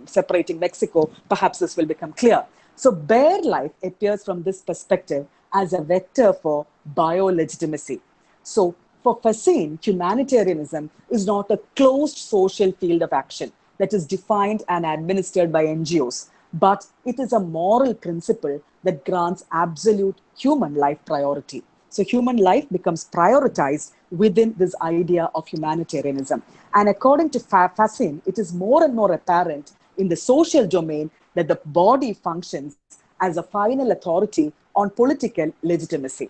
separating Mexico, perhaps this will become clear. So bare life appears from this perspective as a vector for biolegitimacy. So for Fassin, humanitarianism is not a closed social field of action that is defined and administered by NGOs, but it is a moral principle that grants absolute human life priority. So human life becomes prioritized within this idea of humanitarianism. And according to Fassin, it is more and more apparent in the social domain that the body functions as a final authority on political legitimacy.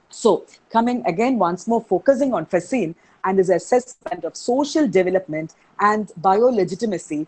So coming again once more, focusing on Fassin and his assessment of social development and bio-legitimacy,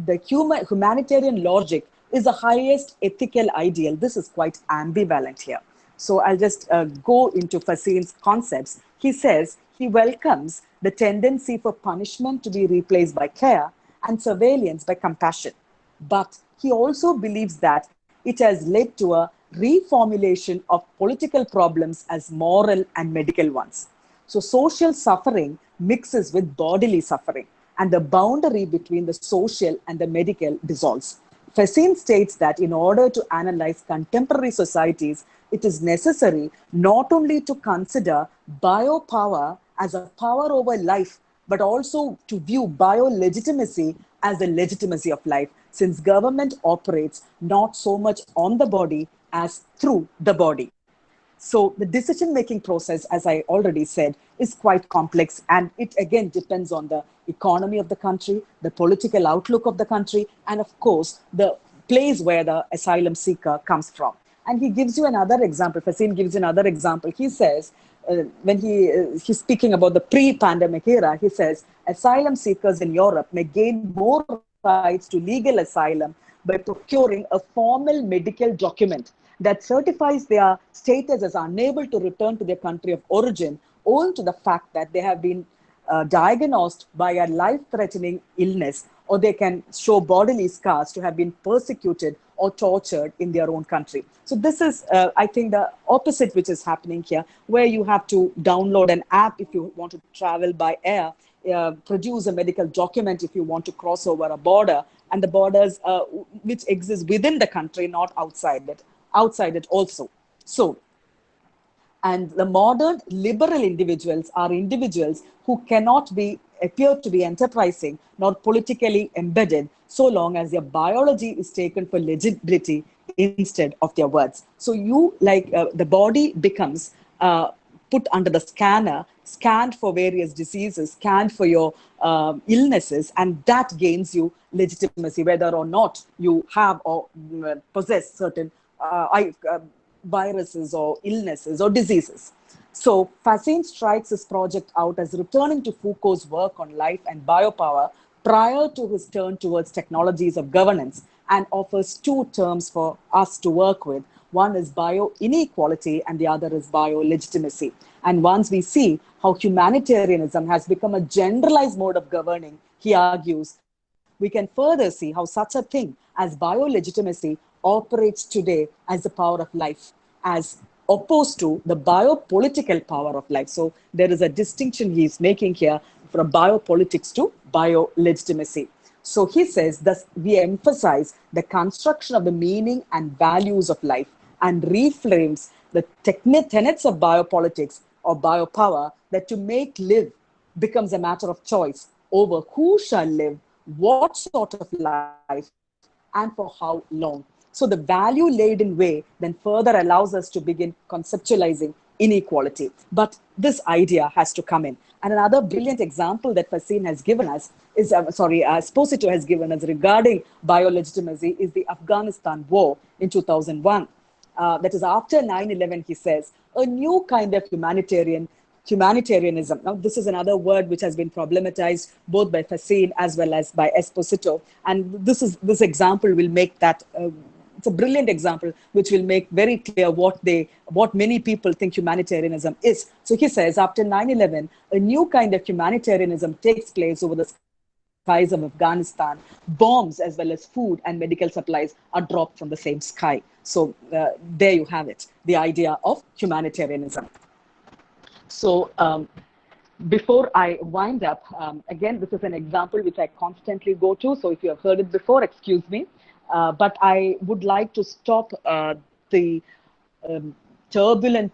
the humanitarian logic is the highest ethical ideal. This is quite ambivalent here. So I'll just go into Fassin's concepts. He says he welcomes the tendency for punishment to be replaced by care and surveillance by compassion. But he also believes that it has led to a reformulation of political problems as moral and medical ones. So social suffering mixes with bodily suffering, and the boundary between the social and the medical dissolves. Fassin states that in order to analyze contemporary societies, it is necessary not only to consider biopower as a power over life, but also to view bio-legitimacy as the legitimacy of life, since government operates not so much on the body as through the body. So the decision-making process, as I already said, is quite complex, and it again depends on the economy of the country, the political outlook of the country, and of course, the place where the asylum seeker comes from. And he gives you another example. Fassin gives you another example. He says, when he's speaking about the pre-pandemic era, he says, asylum seekers in Europe may gain more rights to legal asylum by procuring a formal medical document that certifies their status as unable to return to their country of origin, owing to the fact that they have been diagnosed by a life-threatening illness, or they can show bodily scars to have been persecuted or tortured in their own country. So this is, I think, the opposite which is happening here, where you have to download an app if you want to travel by air, produce a medical document if you want to cross over a border, and the borders which exist within the country, not outside it also. So, and the modern liberal individuals are individuals who cannot appear to be enterprising nor politically embedded so long as their biology is taken for legibility instead of their words. So you, like the body becomes put under the scanner, scanned for various diseases, scanned for your illnesses, and that gains you legitimacy, whether or not you have or possess certain viruses or illnesses or diseases. So Fassin strikes his project out as returning to Foucault's work on life and biopower prior to his turn towards technologies of governance, and offers two terms for us to work with. One is bio-inequality and the other is bio-legitimacy. And once we see how humanitarianism has become a generalized mode of governing, he argues, we can further see how such a thing as bio-legitimacy operates today as the power of life, as opposed to the biopolitical power of life. So there is a distinction he's making here from biopolitics to bio-legitimacy. So he says, thus we emphasize the construction of the meaning and values of life, and reframes the tenets of biopolitics or biopower, that to make live becomes a matter of choice over who shall live, what sort of life, and for how long. So the value-laden way then further allows us to begin conceptualizing inequality. But this idea has to come in. And another brilliant example that Fassin has given us is, Esposito has given us regarding bio-legitimacy is the Afghanistan War in 2001. That is after 9/11, he says, a new kind of humanitarianism. Now, this is another word which has been problematized both by Fassin as well as by Esposito. And this example will make that, it's a brilliant example which will make very clear what many people think humanitarianism is. So he says, after 9/11, a new kind of humanitarianism takes place over the skies of Afghanistan. Bombs as well as food and medical supplies are dropped from the same sky. So there you have it, the idea of humanitarianism. So before I wind up, again, this is an example which I constantly go to. So if you have heard it before, excuse me. But I would like to stop the turbulent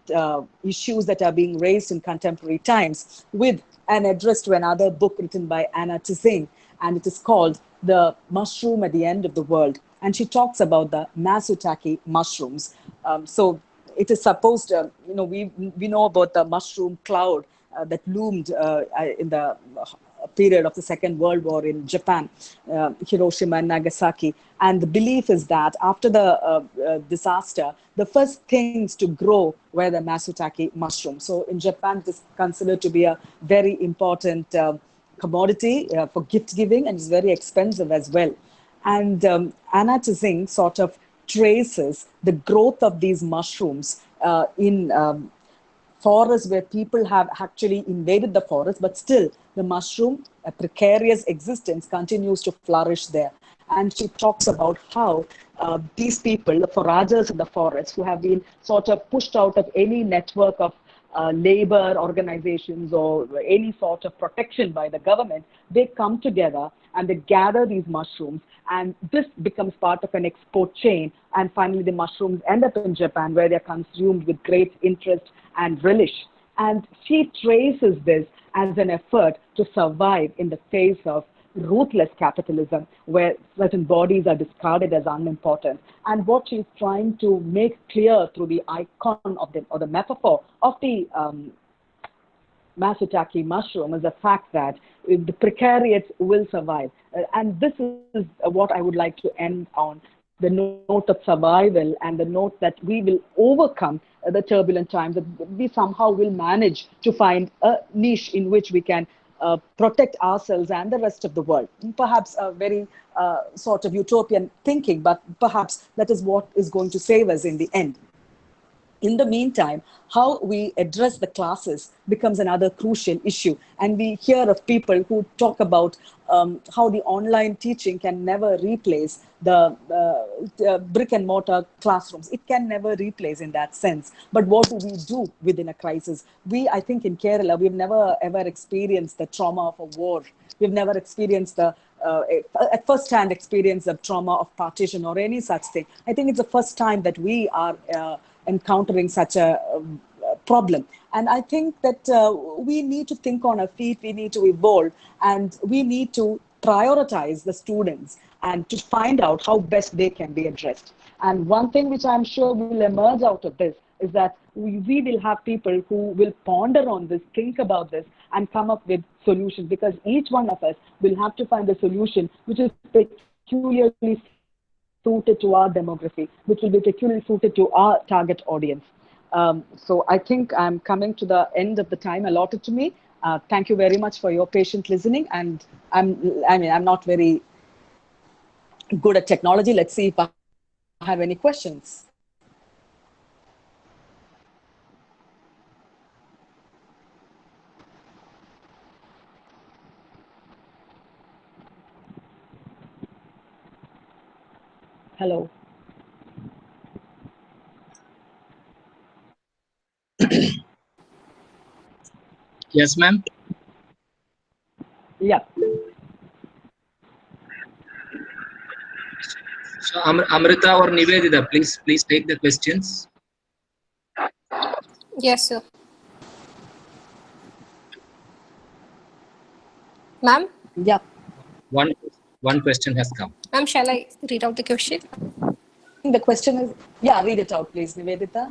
issues that are being raised in contemporary times with an address to another book written by Anna Tizing, and it is called The Mushroom at the End of the World. And she talks about the Masutake mushrooms. So it is supposed, we know about the mushroom cloud that loomed in the period of the Second World War in Japan, Hiroshima and Nagasaki. And the belief is that after the disaster, the first things to grow were the Masutake mushrooms. So in Japan, this is considered to be a very important commodity for gift giving, and it's very expensive as well. And Anna Tsing sort of traces the growth of these mushrooms in forests where people have actually invaded the forest, but still the mushroom, a precarious existence, continues to flourish there. And she talks about how these people, the foragers in the forest, who have been sort of pushed out of any network of labor organizations or any sort of protection by the government, they come together and they gather these mushrooms, and this becomes part of an export chain. And finally, the mushrooms end up in Japan, where they're consumed with great interest and relish. And she traces this as an effort to survive in the face of ruthless capitalism, where certain bodies are discarded as unimportant. And what she's trying to make clear through the icon of the, or the metaphor of the Masutake mushroom is the fact that the precariat will survive. And this is what I would like to end on, the note of survival and the note that we will overcome the turbulent times, that we somehow will manage to find a niche in which we can protect ourselves and the rest of the world. Perhaps a very sort of utopian thinking, but perhaps that is what is going to save us in the end. In the meantime, how we address the classes becomes another crucial issue. And we hear of people who talk about how the online teaching can never replace the brick and mortar classrooms. It can never replace in that sense. But what do we do within a crisis? I think in Kerala, we've never ever experienced the trauma of a war. We've never experienced the at first-hand experience of trauma of partition or any such thing. I think it's the first time that we are encountering such a problem. And I think that we need to think on our feet, we need to evolve, and we need to prioritize the students and to find out how best they can be addressed. And one thing which I'm sure will emerge out of this is that we will have people who will ponder on this, think about this, and come up with solutions, because each one of us will have to find a solution which is peculiarly suited to our demography, which will be peculiarly suited to our target audience. So I think I'm coming to the end of the time allotted to me. Thank you very much for your patient listening. And I'm not very good at technology. Let's see if I have any questions. Hello. Yes, ma'am. Yeah. So Amrita or Nivedita, please take the questions. Yes, sir. Ma'am? Yeah. One question has come. Ma'am, shall I read out the question? The question is, yeah, read it out, please, Nivedita.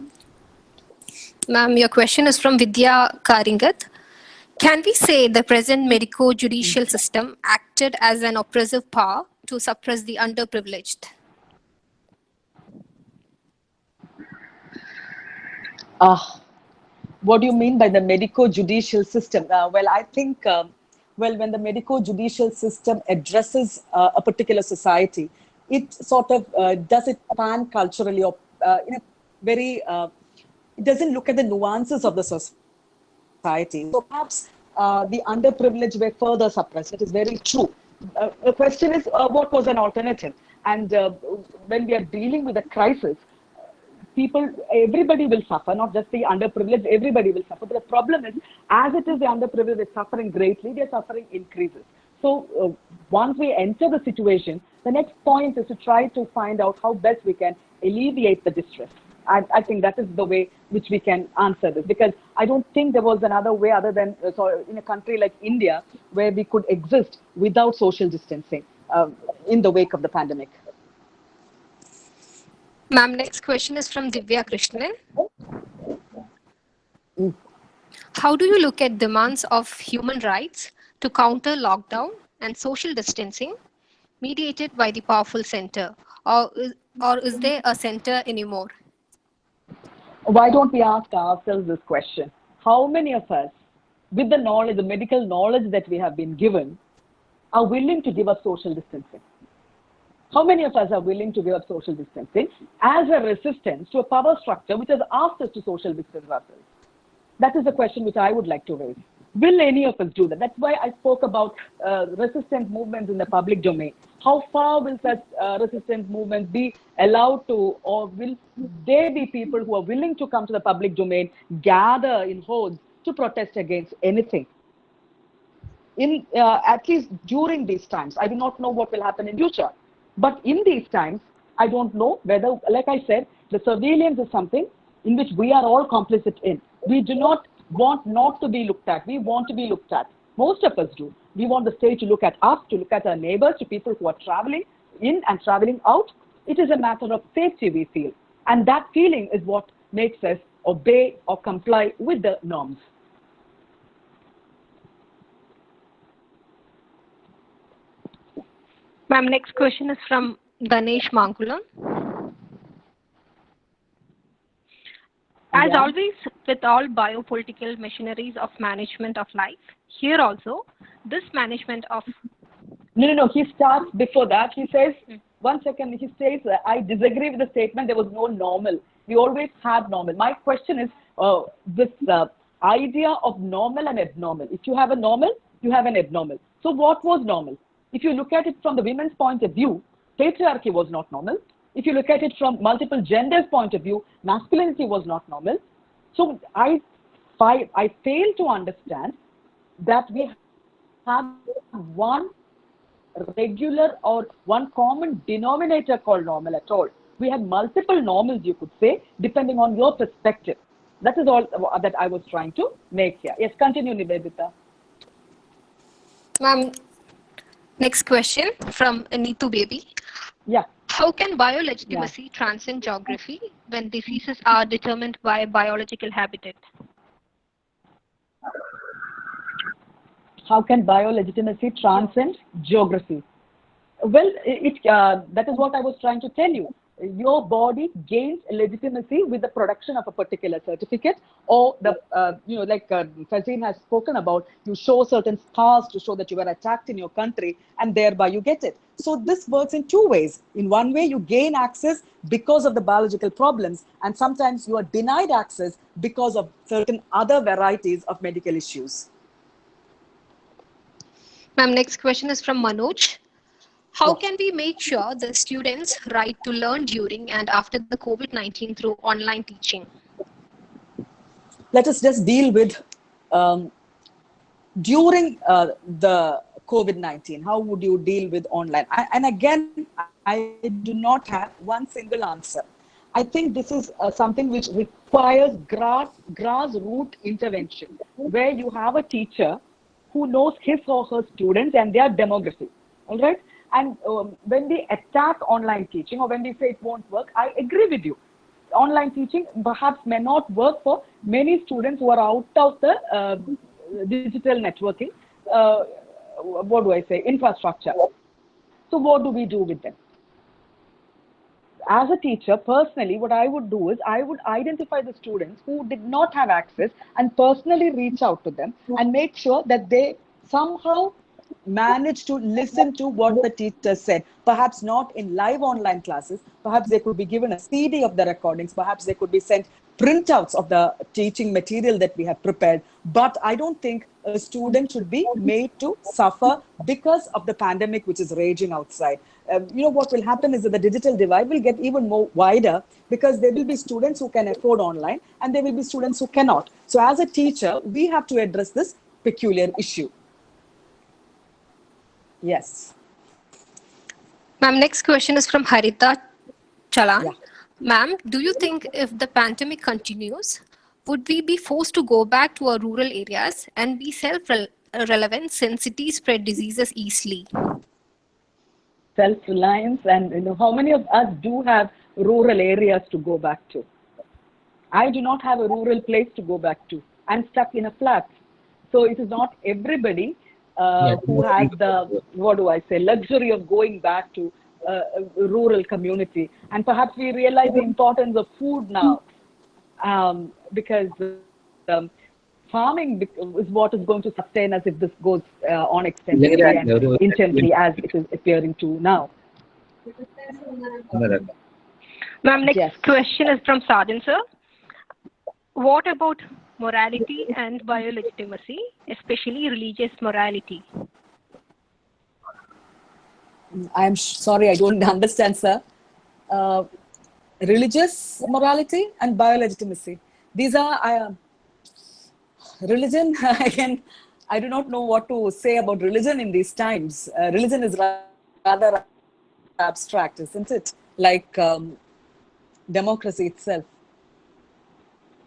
Ma'am, your question is from Vidya Karingat. Can we say the present medico-judicial system acted as an oppressive power to suppress the underprivileged? What do you mean by the medico-judicial system? Well, I think, when the medico-judicial system addresses a particular society, it sort of does it pan-culturally or in a very, it doesn't look at the nuances of the society. So perhaps the underprivileged were further suppressed. It is very true. The question is, what was an alternative? And when we are dealing with a crisis, everybody will suffer, not just the underprivileged, everybody will suffer. But the problem is, as it is the underprivileged is suffering greatly, their suffering increases. So once we enter the situation, the next point is to try to find out how best we can alleviate the distress. I think that is the way which we can answer this, because I don't think there was another way other than in a country like India where we could exist without social distancing in the wake of the pandemic. Ma'am, next question is from Divya Krishnan. How do you look at demands of human rights to counter lockdown and social distancing mediated by the powerful center? Or is there a center anymore? Why don't we ask ourselves this question? How many of us, with the knowledge, the medical knowledge that we have been given, are willing to give up social distancing? How many of us are willing to give up social distancing as a resistance to a power structure which has asked us to social distance ourselves? That is the question which I would like to raise. Will any of us do that? That's why I spoke about resistant movements in the public domain. How far will such resistant movements be allowed to, or will there be people who are willing to come to the public domain, gather in hordes to protest against anything? At least during these times, I do not know what will happen in future. But in these times, I don't know whether, like I said, the surveillance is something in which we are all complicit in. We do not want not to be looked at. We want to be looked at. Most of us do. We want the state to look at us, to look at our neighbors, to people who are traveling in and traveling out. It is a matter of safety, we feel. And that feeling is what makes us obey or comply with the norms. Ma'am, next question is from Ganesh Mankulam. As always, with all biopolitical machineries of management of life, here also, this management of... No, he starts before that. He says, one second, he says, I disagree with the statement, there was no normal. We always had normal. My question is, this idea of normal and abnormal. If you have a normal, you have an abnormal. So what was normal? If you look at it from the women's point of view, patriarchy was not normal. If you look at it from multiple genders' point of view, masculinity was not normal. So I fail to understand that we have one regular or one common denominator called normal at all. We have multiple normals, you could say, depending on your perspective. That is all that I was trying to make here. Yes, continue, Nivedita. Ma'am, next question from Neetu Baby. Yeah. How can biolegitimacy transcend geography when diseases are determined by biological habitat? How can biolegitimacy transcend geography? Well, that is what I was trying to tell you. Your body gains legitimacy with the production of a particular certificate, or the like Fazeen has spoken about, you show certain scars to show that you were attacked in your country, and thereby you get it. So this works in two ways. In one way, you gain access because of the biological problems, and sometimes you are denied access because of certain other varieties of medical issues. Ma'am, next question is from Manoj. How can we make sure the students' right to learn during and after the COVID-19 through online teaching? Let us just deal with during the COVID-19, how would you deal with online? And again, I do not have one single answer. I think this is something which requires grassroots intervention, where you have a teacher who knows his or her students and their demography, all right? And when we attack online teaching, or when we say it won't work, I agree with you. Online teaching perhaps may not work for many students who are out of the digital networking, infrastructure. So what do we do with them? As a teacher, personally, what I would do is I would identify the students who did not have access and personally reach out to them and make sure that they somehow manage to listen to what the teacher said. Perhaps not in live online classes, perhaps they could be given a CD of the recordings, perhaps they could be sent printouts of the teaching material that we have prepared. But I don't think a student should be made to suffer because of the pandemic which is raging outside. What will happen is that the digital divide will get even more wider, because there will be students who can afford online and there will be students who cannot. So as a teacher, we have to address this peculiar issue. Yes. Ma'am, next question is from Harita Chalan. Yeah. Ma'am, do you think if the pandemic continues, would we be forced to go back to our rural areas and be self-relevant since cities spread diseases easily? Self-reliance, and how many of us do have rural areas to go back to? I do not have a rural place to go back to. I'm stuck in a flat. So it is not everybody who has the, what do I say, luxury of going back to a rural community. And perhaps we realize the importance of food now, because farming is what is going to sustain us if this goes on extensively and intensely as it is appearing to now. Ma'am, next question is from Sergeant Sir. What about morality and biolegitimacy, especially religious morality? I'm sorry, I don't understand, sir. Religious morality and biolegitimacy. These are religion. Again, I do not know what to say about religion in these times. Religion is rather abstract, isn't it? Like democracy itself.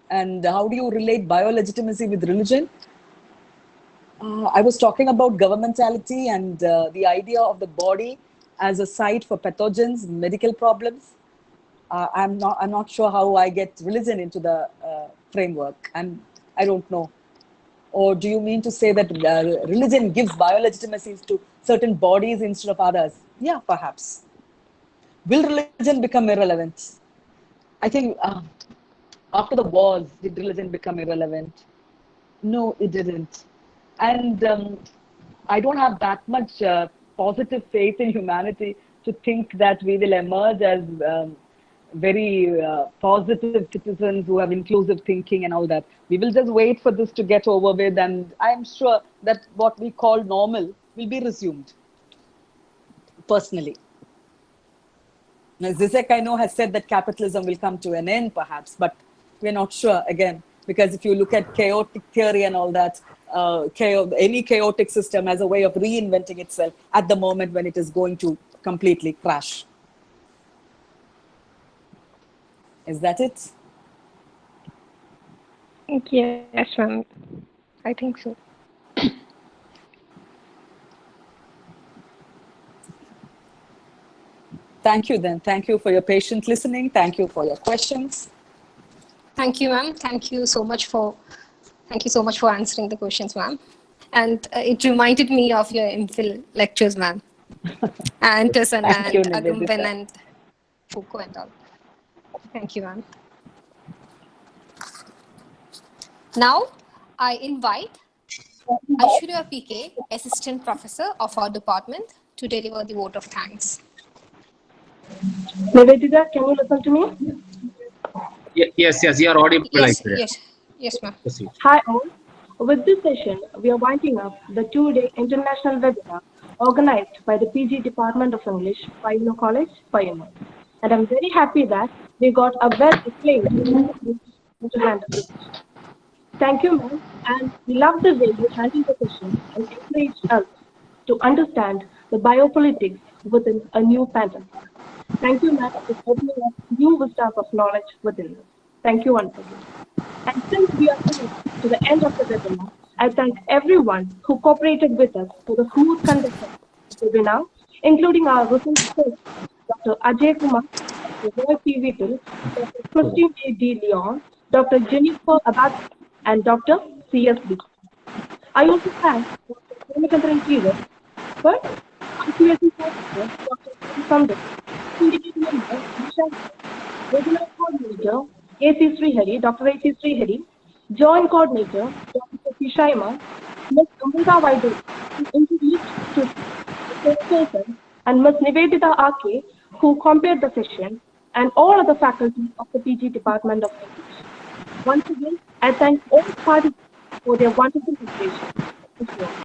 And how do you relate biolegitimacy with religion? I was talking about governmentality and the idea of the body as a site for pathogens, medical problems. I'm not sure how I get religion into the framework, and I don't know. Or do you mean to say that religion gives biolegitimacy to certain bodies instead of others? Yeah, perhaps. Will religion become irrelevant? I think after the wars, did religion become irrelevant? No, it didn't. And I don't have that much positive faith in humanity to think that we will emerge as very positive citizens who have inclusive thinking and all that. We will just wait for this to get over with, and I'm sure that what we call normal will be resumed, personally. Now, Zizek, I know, has said that capitalism will come to an end, perhaps, but we're not sure, again, because if you look at chaotic theory and all that, any chaotic system has a way of reinventing itself at the moment when it is going to completely crash. Is that it? Yes, ma'am. I think so. Thank you then. Thank you for your patient listening. Thank you for your questions. Thank you, ma'am. Thank you so much for answering the questions, ma'am. And it reminded me of your MPhil lectures, ma'am. Anderson and Agamben and Foucault and all. Thank you, ma'am. Now, I invite Aishwarya PK, Assistant Professor of our department, to deliver the vote of thanks. Nivedita, can you listen to me? Yes, you are audible. Yes, ma'am. Hi all. With this session, we are winding up the two-day international webinar organized by the PG Department of English, Pioneer College, Pioneer. And I'm very happy that we got a well-acclaimed to handle this. Thank you, ma'am, and we love the way you handled the session and encouraged us to understand the biopolitics within a new pandemic. Thank you, ma'am, for opening up new vistas of knowledge within us. Thank you once again. And since we are coming to the end of the webinar, I thank everyone who cooperated with us for the smooth conduct of the webinar, including our research hosts, Dr. Ajay Kumar, Dr. Roy P. Whittle, Dr. Christine A. D. Leon, Dr. Jennifer Abad, and Dr. C.S. B. I also thank Dr. Premachandran Jeevan, first, IQAC Professor, Dr. Sundar, Syndicate Member, Webinar Coordinator, A.C. Srihari, Dr. A.C. Srihari, Joint Coordinator, Dr. Sophie Shaima, Ms. Amrita Vaidya, who introduced to the person, and Ms. Nivedita R.K., who compared the session, and all other faculty of the PG Department of English. Once again, I thank all parties for their wonderful presentation.